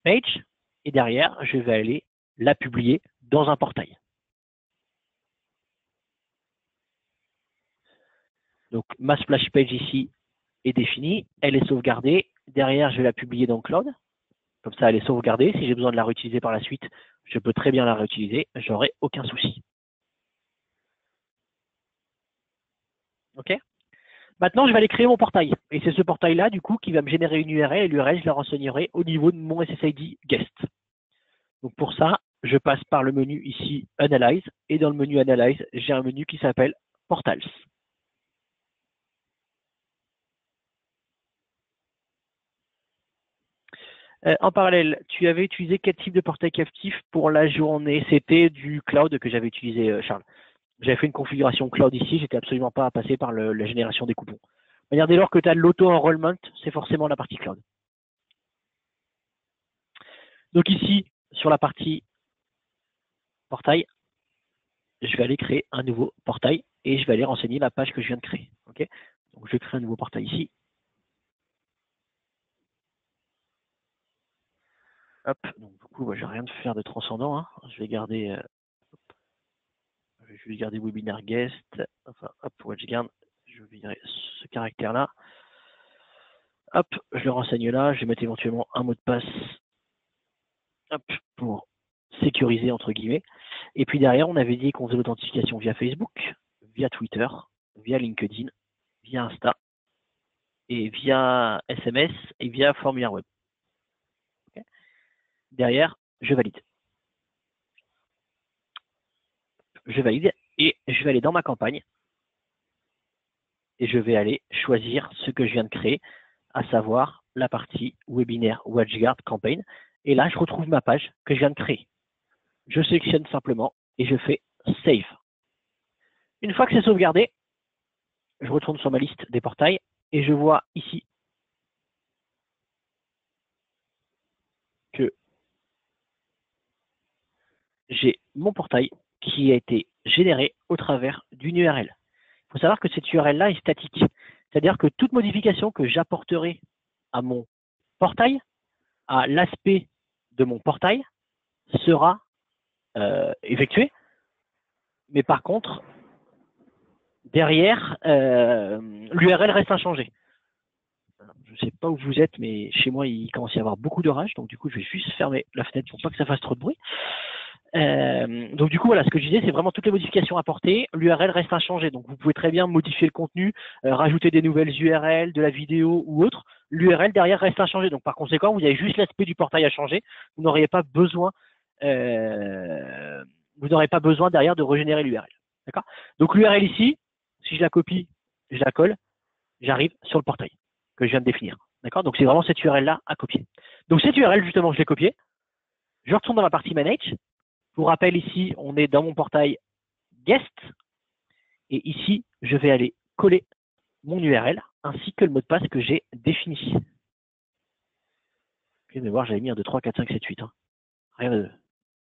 page et derrière, je vais aller la publier dans un portail. Donc, ma splash page ici est définie, elle est sauvegardée. Derrière, je vais la publier dans Cloud. Comme ça, elle est sauvegardée. Si j'ai besoin de la réutiliser par la suite, je peux très bien la réutiliser. J'aurai aucun souci. OK. Maintenant, je vais aller créer mon portail. Et c'est ce portail-là, du coup, qui va me générer une URL. Et l'URL, je la renseignerai au niveau de mon SSID guest. Donc, pour ça, je passe par le menu ici, Analyze. Et dans le menu Analyze, j'ai un menu qui s'appelle Portals. En parallèle, tu avais utilisé quel type de portail captif pour la journée? C'était du cloud que j'avais utilisé, Charles. J'avais fait une configuration cloud ici, j'étais absolument pas à passer par la génération des coupons. Dès lors que tu as l'auto-enrollment, c'est forcément la partie cloud. Donc ici, sur la partie portail, je vais aller créer un nouveau portail et je vais aller renseigner la page que je viens de créer. Okay. Donc je crée un nouveau portail ici. Hop, donc du coup, je vais rien faire de transcendant. Hein. Je vais garder webinaire guest. Enfin, hop, WatchGuard. Je vais virer ce caractère-là. Hop, je le renseigne là. Je vais mettre éventuellement un mot de passe. Hop, pour sécuriser entre guillemets. Et puis derrière, on avait dit qu'on faisait l'authentification via Facebook, via Twitter, via LinkedIn, via Insta, et via SMS et via formulaire web. Okay. Derrière, je valide. Je valide et je vais aller dans ma campagne et je vais aller choisir ce que je viens de créer, à savoir la partie webinaire WatchGuard campaign. Et là, je retrouve ma page que je viens de créer. Je sélectionne simplement et je fais Save. Une fois que c'est sauvegardé, je retourne sur ma liste des portails et je vois ici que j'ai mon portail qui a été généré au travers d'une URL. Il faut savoir que cette URL-là est statique. C'est-à-dire que toute modification que j'apporterai à mon portail, à l'aspect de mon portail, sera effectuée. Mais par contre, derrière, l'URL reste inchangée. Je ne sais pas où vous êtes, mais chez moi, il commence à y avoir beaucoup d'orage. Donc, du coup, je vais juste fermer la fenêtre pour pas que ça fasse trop de bruit. Donc du coup, voilà, ce que je disais, c'est vraiment toutes les modifications apportées. L'URL reste inchangée. Donc vous pouvez très bien modifier le contenu, rajouter des nouvelles URL, de la vidéo ou autre. L'URL derrière reste inchangée. Donc par conséquent, vous avez juste l'aspect du portail à changer. Vous n'auriez pas besoin, derrière de régénérer l'URL. D'accord? Donc l'URL ici, si je la copie, je la colle, j'arrive sur le portail que je viens de définir. D'accord? Donc c'est vraiment cette URL-là à copier. Donc cette URL, justement, je l'ai copiée. Je retourne dans la partie Manage. Pour rappel, ici, on est dans mon portail Guest. Et ici, je vais aller coller mon URL ainsi que le mot de passe que j'ai défini. Je vais voir, j'avais mis un 2, 3, 4, 5, 7, 8. Hein. Rien de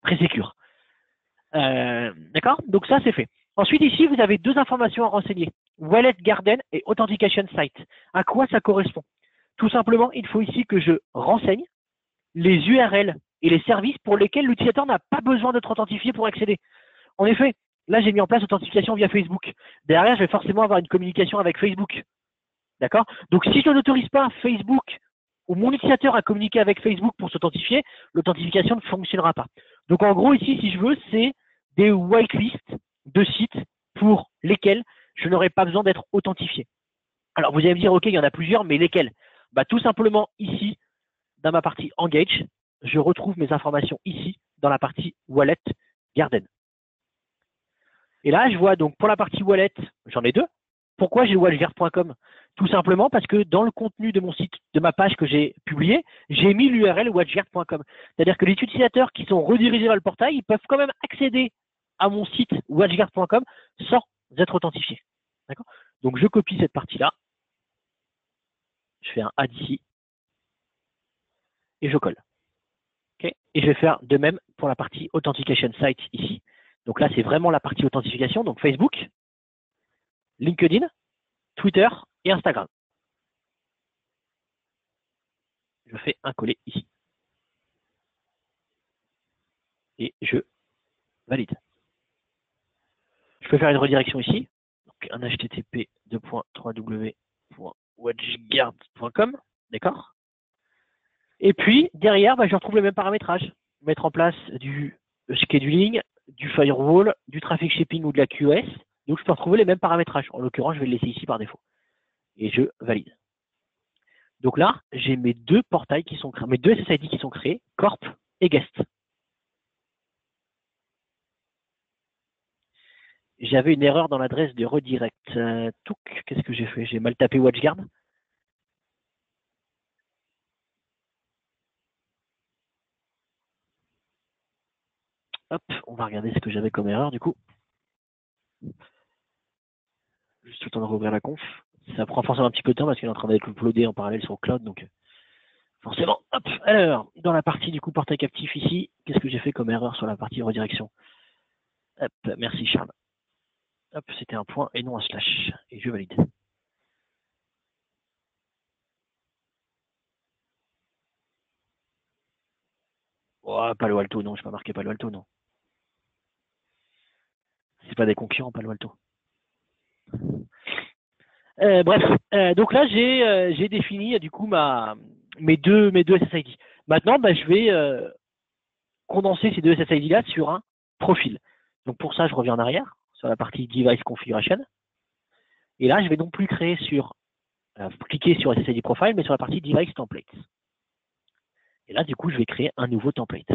très sécure. D'accord? Donc ça, c'est fait. Ensuite, ici, vous avez deux informations à renseigner. Wallet Garden et Authentication Site. À quoi ça correspond? Tout simplement, il faut ici que je renseigne les URL et les services pour lesquels l'utilisateur n'a pas besoin d'être authentifié pour accéder. En effet, là, j'ai mis en place l'authentification via Facebook. Derrière, je vais forcément avoir une communication avec Facebook. D'accord? Donc, si je n'autorise pas Facebook ou mon utilisateur à communiquer avec Facebook pour s'authentifier, l'authentification ne fonctionnera pas. Donc, en gros, ici, si je veux, c'est des whitelists de sites pour lesquels je n'aurai pas besoin d'être authentifié. Alors, vous allez me dire, OK, il y en a plusieurs, mais lesquels? Bah, tout simplement, ici, dans ma partie Engage, je retrouve mes informations ici, dans la partie Wallet Garden. Et là, je vois donc pour la partie wallet, j'en ai deux. Pourquoi j'ai watchguard.com? Tout simplement parce que dans le contenu de mon site, de ma page que j'ai publiée, j'ai mis l'URL watchguard.com. C'est-à-dire que les utilisateurs qui sont redirigés vers le portail, ils peuvent quand même accéder à mon site watchguard.com sans être authentifiés. D'accord? Donc je copie cette partie-là. Je fais un add ici et je colle. Okay? Et je vais faire de même pour la partie Authentication Site ici. Donc là, c'est vraiment la partie authentification, donc Facebook, LinkedIn, Twitter et Instagram. Je fais un coller ici. Et je valide. Je peux faire une redirection ici. Donc un http://www.watchguard.com. D'accord? Et puis, derrière, je retrouve le même paramétrage. Mettre en place du scheduling, du firewall, du traffic shipping ou de la QoS. Donc, je peux retrouver les mêmes paramétrages. En l'occurrence, je vais le laisser ici par défaut. Et je valide. Donc là, j'ai mes deux portails qui sont créés, mes deux SSID qui sont créés, Corp et Guest. J'avais une erreur dans l'adresse de redirect. Qu'est-ce que j'ai fait? J'ai mal tapé WatchGuard. Hop, on va regarder ce que j'avais comme erreur du coup. Juste le temps de rouvrir la conf. Ça prend forcément un petit peu de temps parce qu'il est en train d'être uploadé en parallèle sur le cloud. Donc forcément, hop, alors, dans la partie du coup portail captif ici, qu'est-ce que j'ai fait comme erreur sur la partie redirection? Hop, merci Charles. Hop, c'était un point et non un slash. Et je valide. Oh, Palo Alto, non, je n'ai pas marqué Palo Alto, non. C'est pas des concurrents, Palo Alto. Bref, donc là j'ai défini du coup mes deux SSID. Maintenant, je vais condenser ces deux SSID là sur un profil. Donc pour ça, je reviens en arrière sur la partie Device Configuration. Et là, je vais donc plus créer cliquer sur SSID Profile, mais sur la partie Device Templates. Et là, du coup, je vais créer un nouveau template.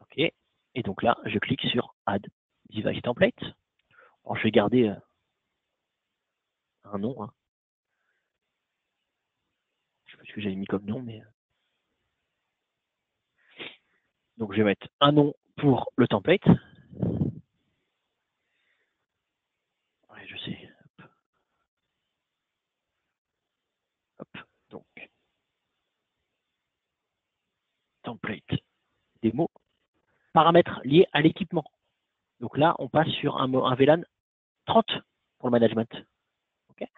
OK. Et donc là, je clique sur Add Device Template. Alors, je vais garder un nom. Hein. Je ne sais pas ce que j'avais mis comme nom, mais donc je vais mettre un nom pour le template. Ouais, je sais. Hop. Donc, template démo. Paramètres liés à l'équipement. Donc là, on passe sur un VLAN 30 pour le management. Okay.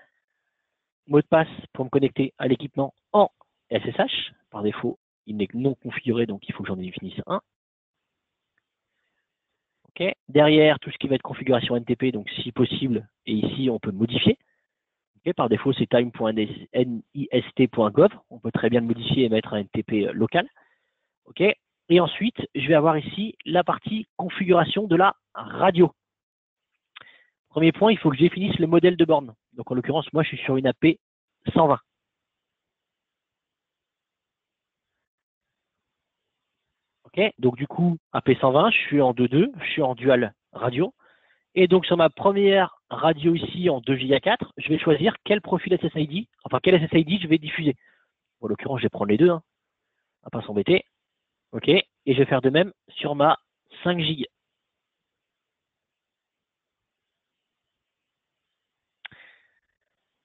Mot de passe pour me connecter à l'équipement en SSH. Par défaut, il n'est non configuré, donc il faut que j'en définisse un. Okay. Derrière, tout ce qui va être configuration NTP, donc si possible, et ici, on peut modifier. Okay, par défaut, c'est time.nist.gov. On peut très bien le modifier et mettre un NTP local. Okay. Et ensuite, je vais avoir ici la partie configuration de la radio. Premier point, il faut que je définisse le modèle de borne. Donc en l'occurrence, moi, je suis sur une AP 120. Ok, donc du coup, AP 120, je suis en 2.2, je suis en dual radio. Et donc sur ma première radio ici en 2 Go 4, je vais choisir quel profil SSID, enfin quel SSID je vais diffuser. Bon, en l'occurrence, je vais prendre les deux, hein. On va pas s'embêter. Ok, et je vais faire de même sur ma 5 Go.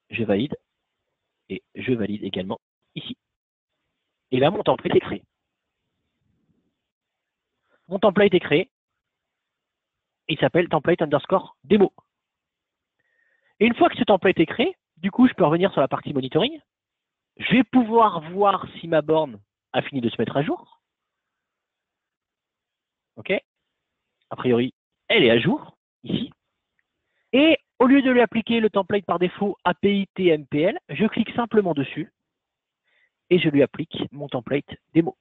Je valide et je valide également ici. Et là, mon template est créé. Mon template est créé. Il s'appelle template underscore démo. Et une fois que ce template est créé, du coup, je peux revenir sur la partie monitoring. Je vais pouvoir voir si ma borne a fini de se mettre à jour. OK. A priori, elle est à jour, ici. Et au lieu de lui appliquer le template par défaut API TMPL, je clique simplement dessus et je lui applique mon template démo.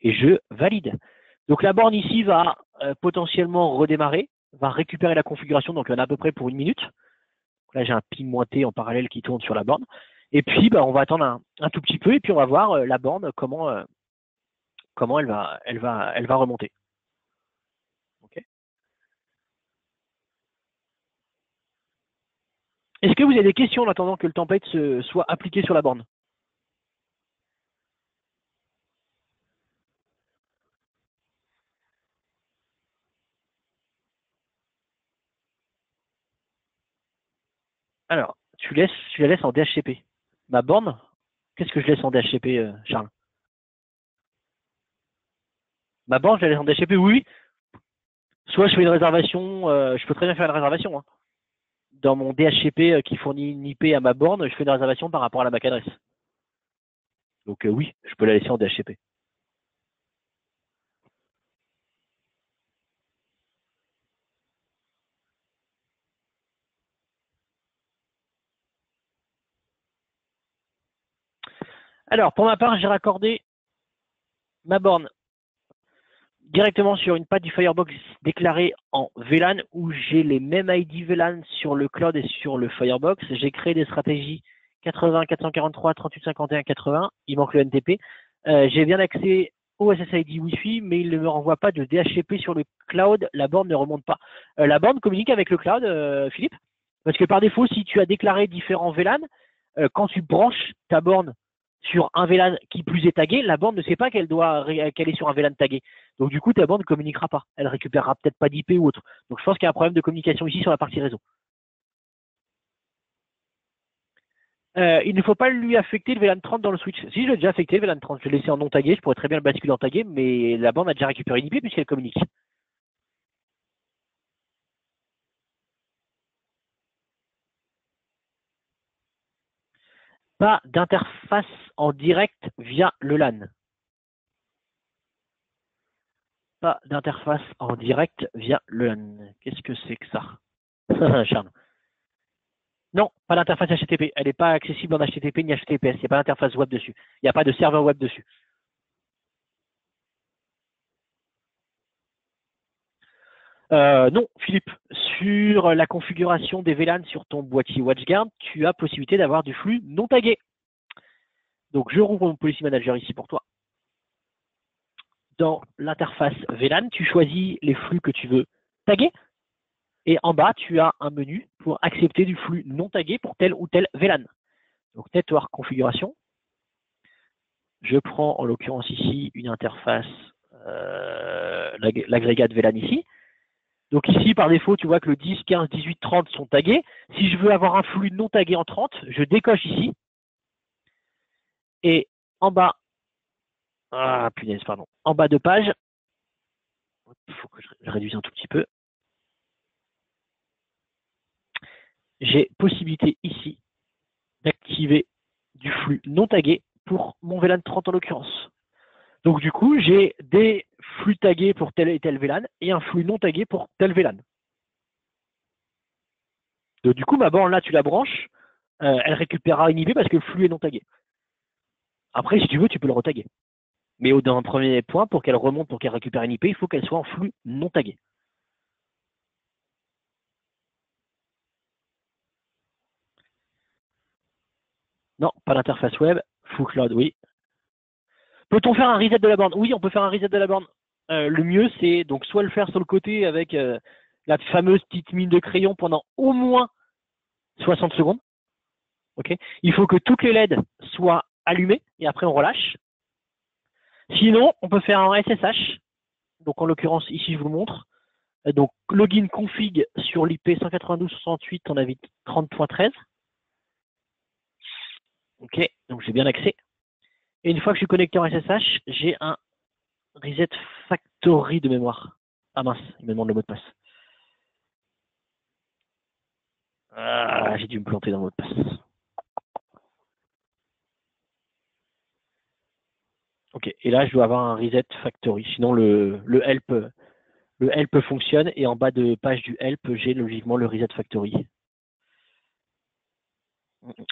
Et je valide. Donc la borne ici va potentiellement redémarrer, va récupérer la configuration, donc il y en a à peu près pour 1 minute. Là, j'ai un pin-T en parallèle qui tourne sur la borne. Et puis, on va attendre un tout petit peu et puis on va voir la borne, comment elle va remonter. Okay. Est-ce que vous avez des questions en attendant que le template soit appliqué sur la borne? Alors, tu la laisses en DHCP. Ma borne, qu'est-ce que je laisse en DHCP, Charles? Ma borne, je la laisse en DHCP, oui. Soit je fais une réservation, je peux très bien faire une réservation. Hein. Dans mon DHCP qui fournit une IP à ma borne, je fais une réservation par rapport à la MAC adresse. Donc oui, je peux la laisser en DHCP. Alors, pour ma part, j'ai raccordé ma borne directement sur une patte du Firebox déclarée en VLAN où j'ai les mêmes ID VLAN sur le cloud et sur le Firebox. J'ai créé des stratégies 80, 443, 38, 51, 80. Il manque le NTP. J'ai bien accès au SSID Wi-Fi, mais il ne me renvoie pas de DHCP sur le cloud. La borne ne remonte pas. La borne communique avec le cloud, Philippe, parce que par défaut, si tu as déclaré différents VLAN, quand tu branches ta borne sur un VLAN qui plus est tagué, la borne ne sait pas qu'elle est sur un VLAN tagué. Donc du coup, ta borne ne communiquera pas. Elle récupérera peut-être pas d'IP ou autre. Donc je pense qu'il y a un problème de communication ici sur la partie réseau. Il ne faut pas lui affecter le VLAN 30 dans le switch. Si je l'ai déjà affecté, le VLAN 30, je l'ai laissé en non tagué, je pourrais très bien le basculer en tagué, mais la borne a déjà récupéré une IP puisqu'elle communique. Pas d'interface en direct via le LAN. Pas d'interface en direct via le LAN. Qu'est-ce que c'est que ça? Charles. Non, pas d'interface HTTP. Elle n'est pas accessible en HTTP ni HTTPS. Il n'y a pas d'interface web dessus. Il n'y a pas de serveur web dessus. Non, Philippe. Sur la configuration des VLAN sur ton boîtier WatchGuard, tu as possibilité d'avoir du flux non tagué. Donc, je rouvre mon Policy Manager ici pour toi. Dans l'interface VLAN, tu choisis les flux que tu veux taguer. Et en bas, tu as un menu pour accepter du flux non tagué pour tel ou tel VLAN. Donc, Network Configuration. Je prends en l'occurrence ici une interface, l'agrégat de VLAN ici. Donc ici, par défaut, tu vois que le 10, 15, 18, 30 sont tagués. Si je veux avoir un flux non tagué en 30, je décoche ici. Et en bas, punaise, pardon. En bas de page, il faut que je réduise un tout petit peu. J'ai possibilité ici d'activer du flux non tagué pour mon VLAN 30 en l'occurrence. Donc du coup, j'ai des flux tagués pour tel et tel VLAN et un flux non tagué pour tel VLAN. Donc, du coup, ma borne là, tu la branches, elle récupérera une IP parce que le flux est non tagué. Après, si tu veux, tu peux le retaguer. Mais dans un premier point, pour qu'elle remonte, pour qu'elle récupère une IP, il faut qu'elle soit en flux non tagué. Non, pas d'interface web, full cloud, oui. Peut-on faire un reset de la borne? Oui, on peut faire un reset de la borne. Le mieux, c'est donc soit le faire sur le côté avec la fameuse petite mine de crayon pendant au moins 60 secondes. Okay, il faut que toutes les LED soient allumées et après on relâche. Sinon, on peut faire un SSH. Donc en l'occurrence, ici je vous montre. Donc login config sur l'IP 192.68, on avait 30.13. Ok, donc j'ai bien accès. Et une fois que je suis connecté en SSH, j'ai un reset factory de mémoire. Ah mince, il me demande le mot de passe. Ah, j'ai dû me planter dans le mot de passe. Ok, et là je dois avoir un reset factory. Sinon le help fonctionne et en bas de page du help, j'ai logiquement le reset factory.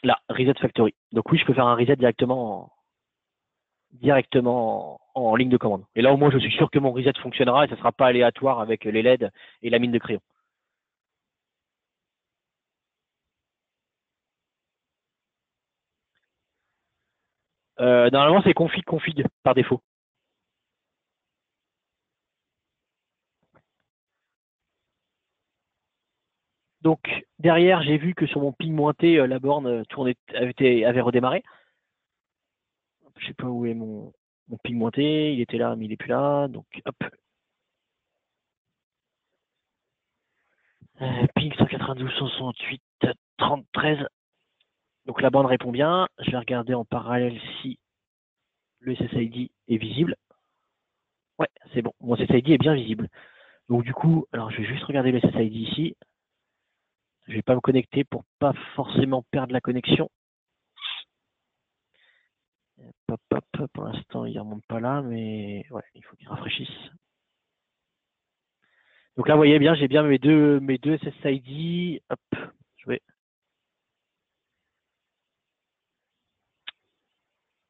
Là, reset factory. Donc oui, je peux faire un reset directement en ligne de commande. Et là au moins je suis sûr que mon reset fonctionnera et ça ne sera pas aléatoire avec les LED et la mine de crayon. Normalement c'est config par défaut. Donc derrière, j'ai vu que sur mon ping-t, la borne avait redémarré. Je sais pas où est mon ping-t, il était là, mais il est plus là. Donc hop. Ping 192, 168, 30, 13. Donc la borne répond bien. Je vais regarder en parallèle si le SSID est visible. Ouais, c'est bon. Mon SSID est bien visible. Donc du coup, alors je vais juste regarder le SSID ici. Je vais pas me connecter pour pas forcément perdre la connexion. Hop, hop, pour l'instant, il ne remonte pas là, mais ouais, il faut qu'il rafraîchisse. Donc là, vous voyez bien, j'ai bien mes deux SSID. Hop, je vais.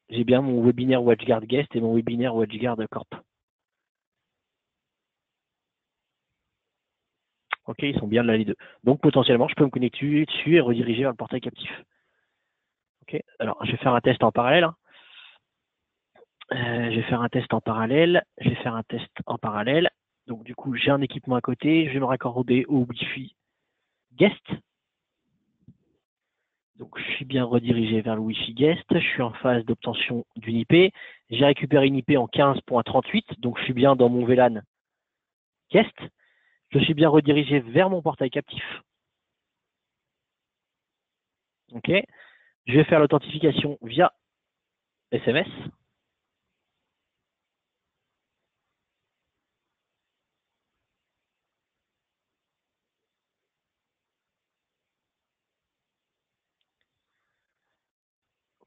J'ai bien mon webinaire WatchGuard Guest et mon webinaire WatchGuard Corp. Ok, ils sont bien là les deux. Donc potentiellement, je peux me connecter dessus et rediriger vers le portail captif. Ok, alors je vais faire un test en parallèle. Je vais faire un test en parallèle. Je vais faire un test en parallèle. Donc du coup, j'ai un équipement à côté. Je vais me raccorder au Wi-Fi Guest. Donc je suis bien redirigé vers le Wi-Fi Guest. Je suis en phase d'obtention d'une IP. J'ai récupéré une IP en 15.38. Donc je suis bien dans mon VLAN Guest. Je suis bien redirigé vers mon portail captif. Ok. Je vais faire l'authentification via SMS.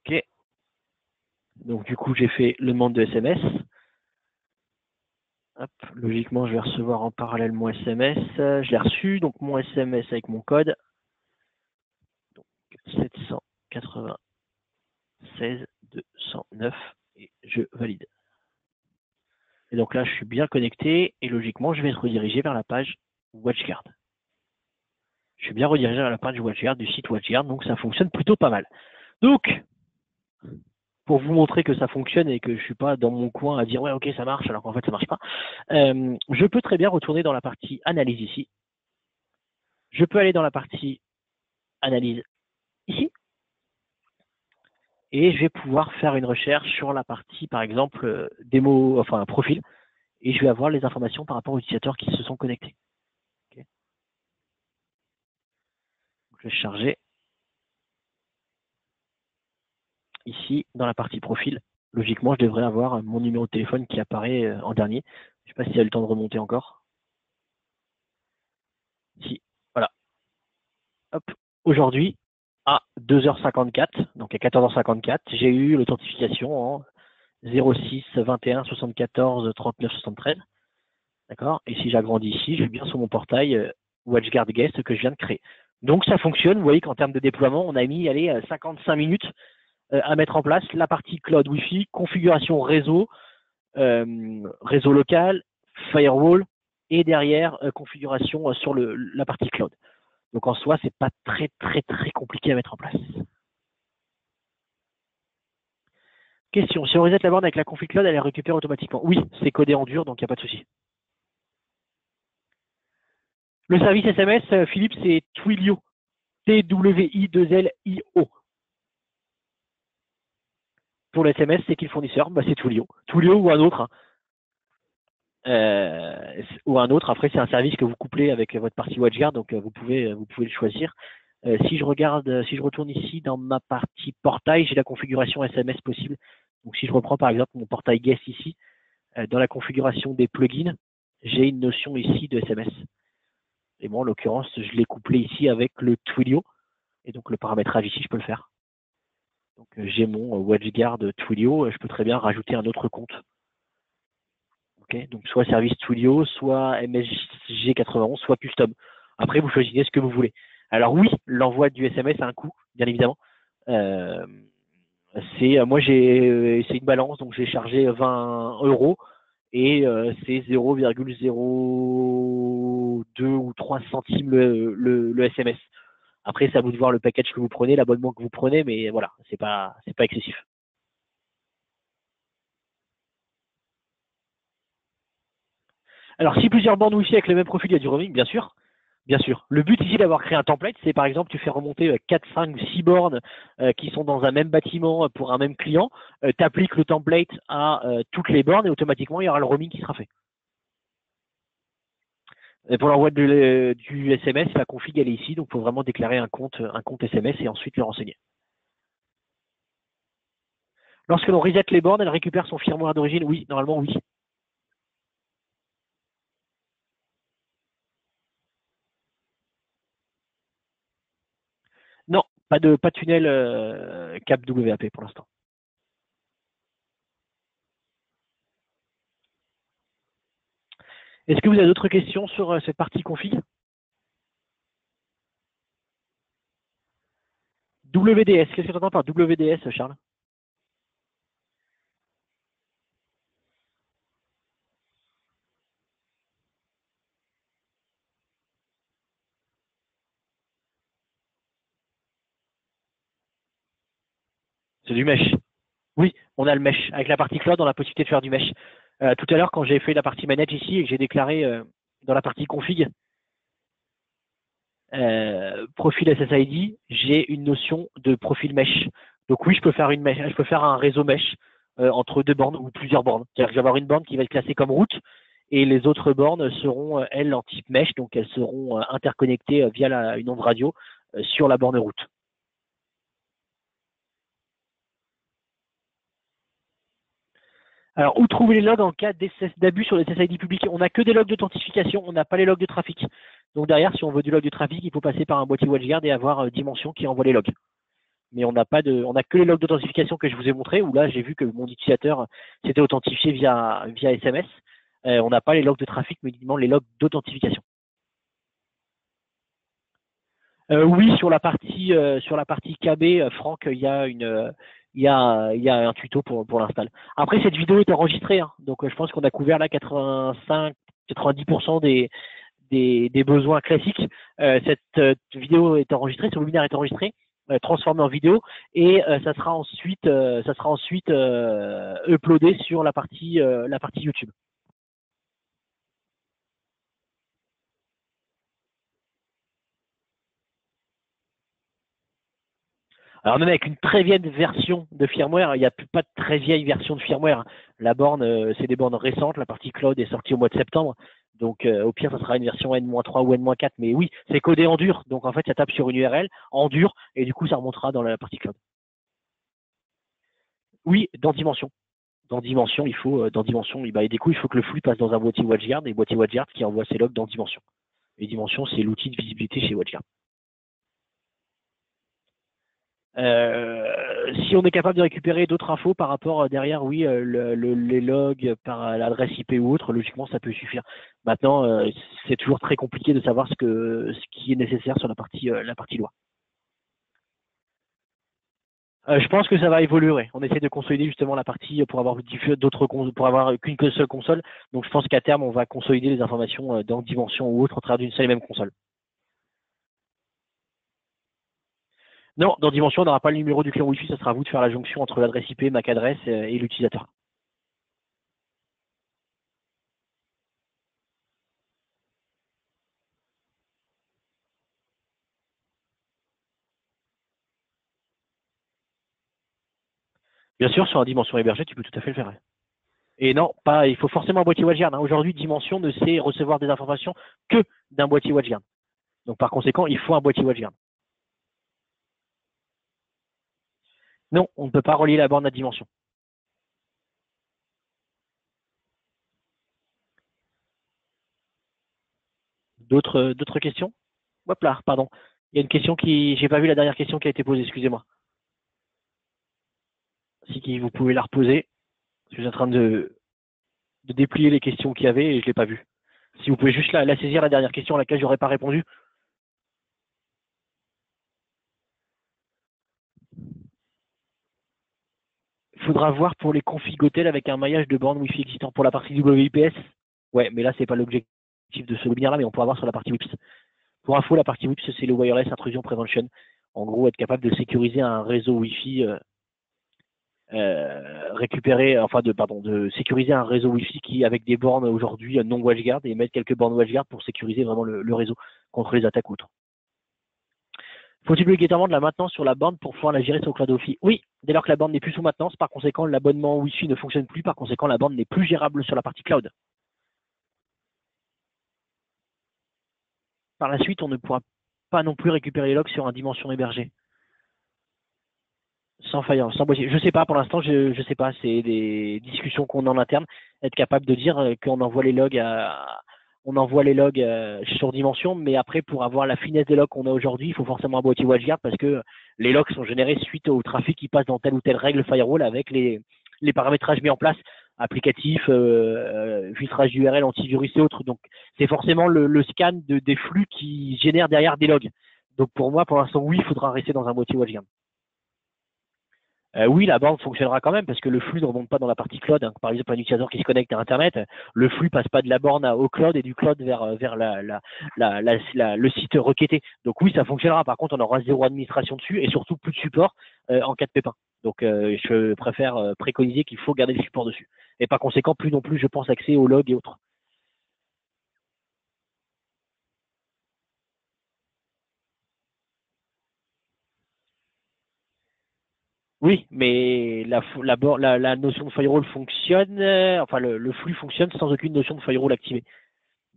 Ok. Donc du coup, j'ai fait le demande de SMS. Hop, logiquement, je vais recevoir en parallèle mon SMS. Je l'ai reçu, donc mon SMS avec mon code. Donc 796 209 et je valide. Et donc là, je suis bien connecté et logiquement, je vais être redirigé vers la page WatchGuard. Je suis bien redirigé vers la page WatchGuard du site WatchGuard, donc ça fonctionne plutôt pas mal. Donc, pour vous montrer que ça fonctionne et que je ne suis pas dans mon coin à dire ouais ok ça marche alors qu'en fait ça marche pas, je peux très bien retourner dans la partie analyse ici. Je peux aller dans la partie analyse ici et je vais pouvoir faire une recherche sur la partie par exemple démo, enfin profil, et je vais avoir les informations par rapport aux utilisateurs qui se sont connectés. Okay. Je vais charger ici dans la partie profil. Logiquement, je devrais avoir mon numéro de téléphone qui apparaît en dernier. Je ne sais pas s'il y a le temps de remonter encore. Si, voilà. Hop. Aujourd'hui, à 2h54, donc à 14h54, j'ai eu l'authentification en 06 21 74 39 73. D'accord. Et si j'agrandis ici, je vais bien sur mon portail WatchGuard Guest que je viens de créer. Donc ça fonctionne. Vous voyez qu'en termes de déploiement, on a mis 55 minutes à mettre en place la partie cloud Wi-Fi, configuration réseau, réseau local, firewall et derrière configuration sur la partie cloud. Donc en soi, c'est pas très très très compliqué à mettre en place. Question, si on reset la borne avec la config cloud, elle est récupérée automatiquement. Oui, c'est codé en dur, donc il n'y a pas de souci. Le service SMS, Philippe, c'est Twilio. T-W-I-2-L-I-O. Pour le SMS, c'est qui le fournisseur? C'est Twilio. Twilio ou un autre. Ou un autre. Après, c'est un service que vous couplez avec votre partie WatchGuard, donc vous pouvez le choisir. Si je retourne ici dans ma partie portail, j'ai la configuration SMS possible. Donc si je reprends par exemple mon portail guest ici, dans la configuration des plugins, j'ai une notion ici de SMS. Et moi, en l'occurrence, je l'ai couplé ici avec le Twilio. Et donc le paramétrage ici, je peux le faire. Donc j'ai mon WatchGuard Twilio, je peux très bien rajouter un autre compte. Okay, donc soit service Twilio, soit MSG91, soit custom. Après, vous choisissez ce que vous voulez. Alors oui, l'envoi du SMS a un coût, bien évidemment. Moi c'est une balance, donc j'ai chargé 20 € et c'est 0,02 ou 3 centimes le SMS. Après, c'est à vous de voir le package que vous prenez, l'abonnement que vous prenez, mais voilà, c'est pas excessif. Alors, si plusieurs bornes Wi-Fi avec le même profil, il y a du roaming, bien sûr. Bien sûr. Le but ici d'avoir créé un template, c'est par exemple, tu fais remonter 4, 5, 6 bornes qui sont dans un même bâtiment pour un même client, tu appliques le template à toutes les bornes et automatiquement, il y aura le roaming qui sera fait. Et pour l'envoi du SMS, la config, elle est ici, donc il faut vraiment déclarer un compte SMS et ensuite le renseigner. Lorsque l'on reset les bornes, elle récupère son firmware d'origine? Oui, normalement, oui. Non, pas de tunnel cap WAP pour l'instant. Est-ce que vous avez d'autres questions sur cette partie config? WDS, qu'est-ce que tu entends par WDS, Charles? C'est du mesh. Oui, on a le mesh. Avec la partie cloud, on a la possibilité de faire du mesh. Tout à l'heure, quand j'ai fait la partie manage ici et que j'ai déclaré dans la partie config profil SSID, j'ai une notion de profil mesh. Donc oui, je peux faire un réseau mesh entre deux bornes ou plusieurs bornes. C'est-à-dire que je vais avoir une borne qui va être classée comme route et les autres bornes seront, elles, en type mesh, donc elles seront interconnectées via une onde radio sur la borne route. Alors, où trouver les logs en cas d'abus sur les SSID publics? On n'a que des logs d'authentification, on n'a pas les logs de trafic. Donc derrière, si on veut du log de trafic, il faut passer par un boîtier WatchGuard et avoir Dimension qui envoie les logs. Mais on n'a que les logs d'authentification que je vous ai montré, où là j'ai vu que mon utilisateur s'était authentifié via SMS. On n'a pas les logs de trafic, mais uniquement les logs d'authentification. Oui, sur la partie KB, Franck, il y a un tuto pour l'install. Après, cette vidéo est enregistrée, hein, donc je pense qu'on a couvert là 85-90% des besoins classiques. Cette vidéo est enregistrée, ce webinaire est enregistré, transformé en vidéo, et ça sera ensuite uploadé sur la partie YouTube. Alors même avec une très vieille version de firmware, il n'y a pas de très vieille version de firmware. La borne, c'est des bornes récentes, la partie cloud est sortie au mois de septembre. Donc au pire, ça sera une version N-3 ou N-4. Mais oui, c'est codé en dur. Donc en fait, ça tape sur une URL en dur et du coup, ça remontera dans la partie cloud. Oui, dans Dimension. Dans Dimension, et du coup, il faut que le flux passe dans un boîtier WatchGuard et boîtier WatchGuard qui envoie ses logs dans Dimension. Et Dimension, c'est l'outil de visibilité chez WatchGuard. Si on est capable de récupérer d'autres infos par rapport derrière, oui, les logs par l'adresse IP ou autre, logiquement, ça peut suffire. Maintenant, c'est toujours très compliqué de savoir ce qui est nécessaire sur la partie loi. Je pense que ça va évoluer. Ouais. On essaie de consolider justement la partie pour avoir pour avoir qu'une seule console. Donc je pense qu'à terme, on va consolider les informations dans Dimension ou autre au travers d'une seule et même console. Non, dans Dimension, on n'aura pas le numéro du client Wi-Fi, ça sera à vous de faire la jonction entre l'adresse IP, MAC adresse et l'utilisateur. Bien sûr, sur la Dimension hébergée, tu peux tout à fait le faire. Ouais. Et non, pas, il faut forcément un boîtier WatchGuard. Hein. Aujourd'hui, Dimension ne sait recevoir des informations que d'un boîtier WatchGuard. Donc par conséquent, il faut un boîtier WatchGuard. Non, on ne peut pas relier la borne à Dimension. D'autres questions? Hop là, pardon. Il y a une question qui, j'ai pas vu la dernière question qui a été posée, excusez-moi. Si vous pouvez la reposer, je suis en train de déplier les questions qu'il y avait et je l'ai pas vue. Si vous pouvez juste la saisir, la dernière question à laquelle j'aurais pas répondu. Il faudra voir pour les configs hôtels avec un maillage de bornes Wi-Fi existant pour la partie WIPS. Ouais, mais là, c'est pas l'objectif de ce webinaire-là, mais on pourra voir sur la partie WIPS. Pour info, la partie WIPS, c'est le Wireless Intrusion Prevention. En gros, être capable de sécuriser un réseau Wi-Fi de sécuriser un réseau Wi-Fi qui, avec des bornes aujourd'hui non WatchGuard et mettre quelques bornes WatchGuard pour sécuriser vraiment le réseau contre les attaques outre. Faut-il obligatoirement de la maintenance sur la borne pour pouvoir la gérer sur Cloud Wi-Fi? Oui, dès lors que la borne n'est plus sous maintenance, par conséquent, l'abonnement Wi-Fi ne fonctionne plus, par conséquent, la borne n'est plus gérable sur la partie cloud. Par la suite, on ne pourra pas non plus récupérer les logs sur un dimension hébergée. Sans Fire, sans boîtier. Je sais pas, pour l'instant, je sais pas. C'est des discussions qu'on a en interne. Être capable de dire qu'on envoie les logs on envoie les logs sur Dimension, mais après, pour avoir la finesse des logs qu'on a aujourd'hui, il faut forcément un boîtier WatchGuard parce que les logs sont générés suite au trafic qui passe dans telle ou telle règle firewall avec les paramétrages mis en place, applicatifs, filtrage d'URL, antivirus et autres. Donc, c'est forcément le scan des flux qui génèrent derrière des logs. Donc, pour moi, pour l'instant, oui, il faudra rester dans un boîtier WatchGuard. Oui, la borne fonctionnera quand même parce que le flux ne remonte pas dans la partie cloud. Hein. Par exemple, un utilisateur qui se connecte à Internet, le flux passe pas de la borne au cloud et du cloud vers le site requêté. Donc oui, ça fonctionnera. Par contre, on aura zéro administration dessus et surtout plus de support en cas de pépin. Donc je préfère préconiser qu'il faut garder le support dessus. Et par conséquent, plus non plus, je pense, accès aux logs et autres. Oui, mais la notion de firewall fonctionne, enfin le flux fonctionne sans aucune notion de firewall activée.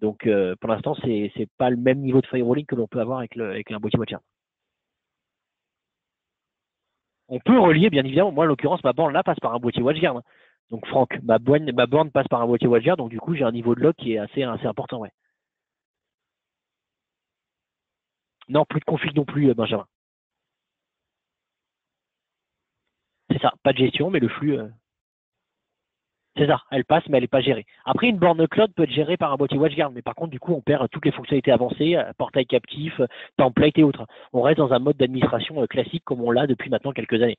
Donc pour l'instant, c'est pas le même niveau de firewalling que l'on peut avoir avec un boîtier WatchGuard. On peut relier, bien évidemment. Moi, en l'occurrence, ma borne là passe par un boîtier WatchGuard. Hein. Donc Franck, ma borne passe par un boîtier WatchGuard, donc du coup, j'ai un niveau de log qui est assez important, ouais. Non, plus de config non plus, Benjamin. C'est ça, pas de gestion, mais le flux, c'est ça, elle passe, mais elle n'est pas gérée. Après, une borne cloud peut être gérée par un boîtier WatchGuard, mais par contre, du coup, on perd toutes les fonctionnalités avancées, portail captif, template et autres. On reste dans un mode d'administration classique comme on l'a depuis maintenant quelques années.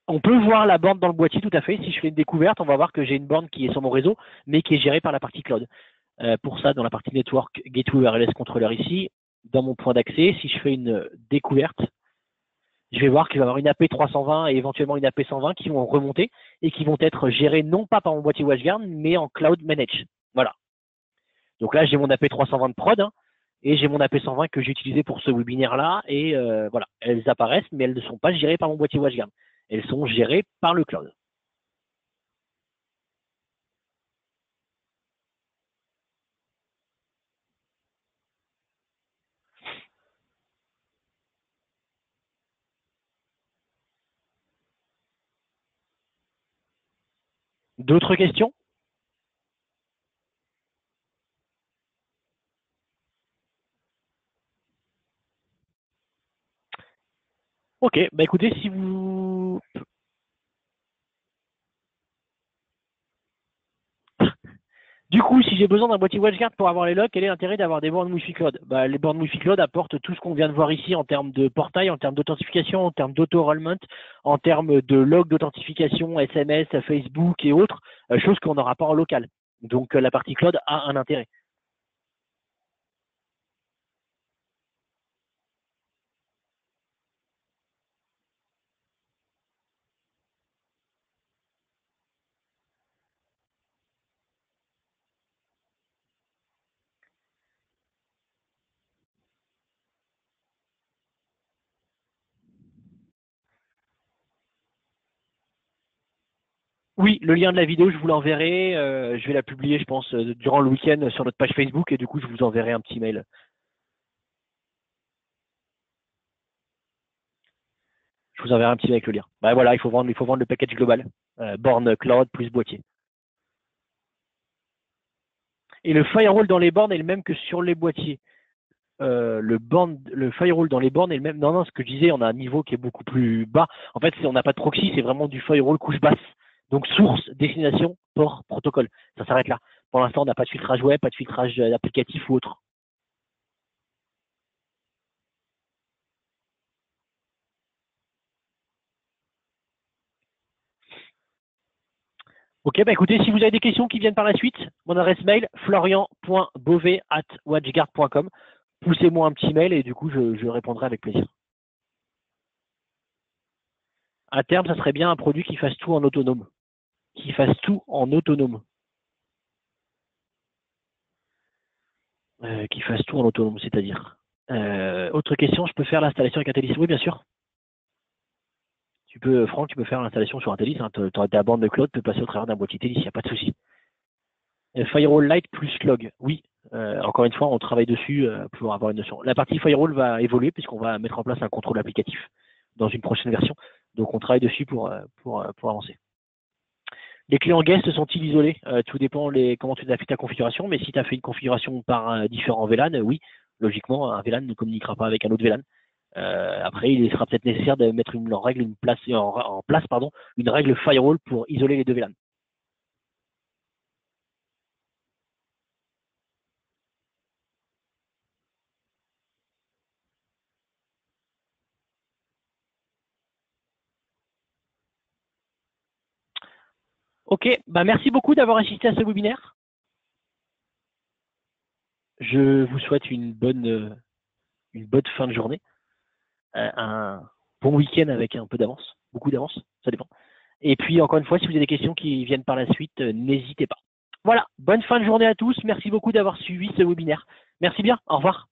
On peut voir la borne dans le boîtier, tout à fait. Si je fais une découverte, on va voir que j'ai une borne qui est sur mon réseau, mais qui est gérée par la partie cloud. Pour ça, dans la partie network, gateway wireless controller ici, dans mon point d'accès, si je fais une découverte, je vais voir qu'il va y avoir une AP 320 et éventuellement une AP 120 qui vont remonter et qui vont être gérées non pas par mon boîtier WatchGuard, mais en cloud managed. Voilà. Donc là, j'ai mon AP 320 de prod hein, et j'ai mon AP 120 que j'ai utilisé pour ce webinaire-là et voilà, elles apparaissent, mais elles ne sont pas gérées par mon boîtier WatchGuard. Elles sont gérées par le cloud. D'autres questions? Ok, bah écoutez, si vous j'ai besoin d'un boîtier WatchGuard pour avoir les logs, quel est l'intérêt d'avoir des bornes Wi-Fi Cloud? Les bornes Wi-Fi Cloud apportent tout ce qu'on vient de voir ici en termes de portail, en termes d'authentification, en termes d'auto-enrollment, en termes de log d'authentification, SMS, Facebook et autres, choses qu'on n'aura pas en local. Donc la partie cloud a un intérêt. Oui, le lien de la vidéo, je vous l'enverrai. Je vais la publier, je pense, durant le week-end sur notre page Facebook et du coup, je vous enverrai un petit mail. Je vous enverrai un petit mail avec le lien. Voilà, il faut vendre le package global. Borne cloud plus boîtier. Et le firewall dans les bornes est le même que sur les boîtiers. Le firewall dans les bornes est le même. Non, non, ce que je disais, on a un niveau qui est beaucoup plus bas. En fait, on n'a pas de proxy, c'est vraiment du firewall couche basse. Donc source, destination, port, protocole. Ça s'arrête là. Pour l'instant, on n'a pas de filtrage web, pas de filtrage applicatif ou autre. Ok, écoutez, si vous avez des questions qui viennent par la suite, mon adresse mail, florian.beauvais@watchguard.com. Poussez-moi un petit mail et du coup, je répondrai avec plaisir. À terme, ça serait bien un produit qui fasse tout en autonome. Qui fasse tout en autonome. Qui fasse tout en autonome, c'est-à-dire. Autre question, je peux faire l'installation avec Intellis? Oui, bien sûr. Franck, tu peux faire l'installation sur Intellis. Hein. Tu aurais ta borne de cloud, tu peux passer au travers d'un boîtier Intellis, il n'y a pas de souci. Firewall Lite plus log, oui. Encore une fois, on travaille dessus pour avoir une notion. La partie firewall va évoluer puisqu'on va mettre en place un contrôle applicatif dans une prochaine version. Donc on travaille dessus pour avancer. Les clients guest sont-ils isolés? Tout dépend comment tu as fait ta configuration, mais si tu as fait une configuration par différents VLAN, oui, logiquement, un VLAN ne communiquera pas avec un autre VLAN. Après, il sera peut-être nécessaire de mettre une règle firewall pour isoler les deux VLAN. Ok, merci beaucoup d'avoir assisté à ce webinaire. Je vous souhaite une bonne fin de journée, un bon week-end avec un peu d'avance, beaucoup d'avance, ça dépend. Et puis encore une fois, si vous avez des questions qui viennent par la suite, n'hésitez pas. Voilà, bonne fin de journée à tous. Merci beaucoup d'avoir suivi ce webinaire. Merci bien, au revoir.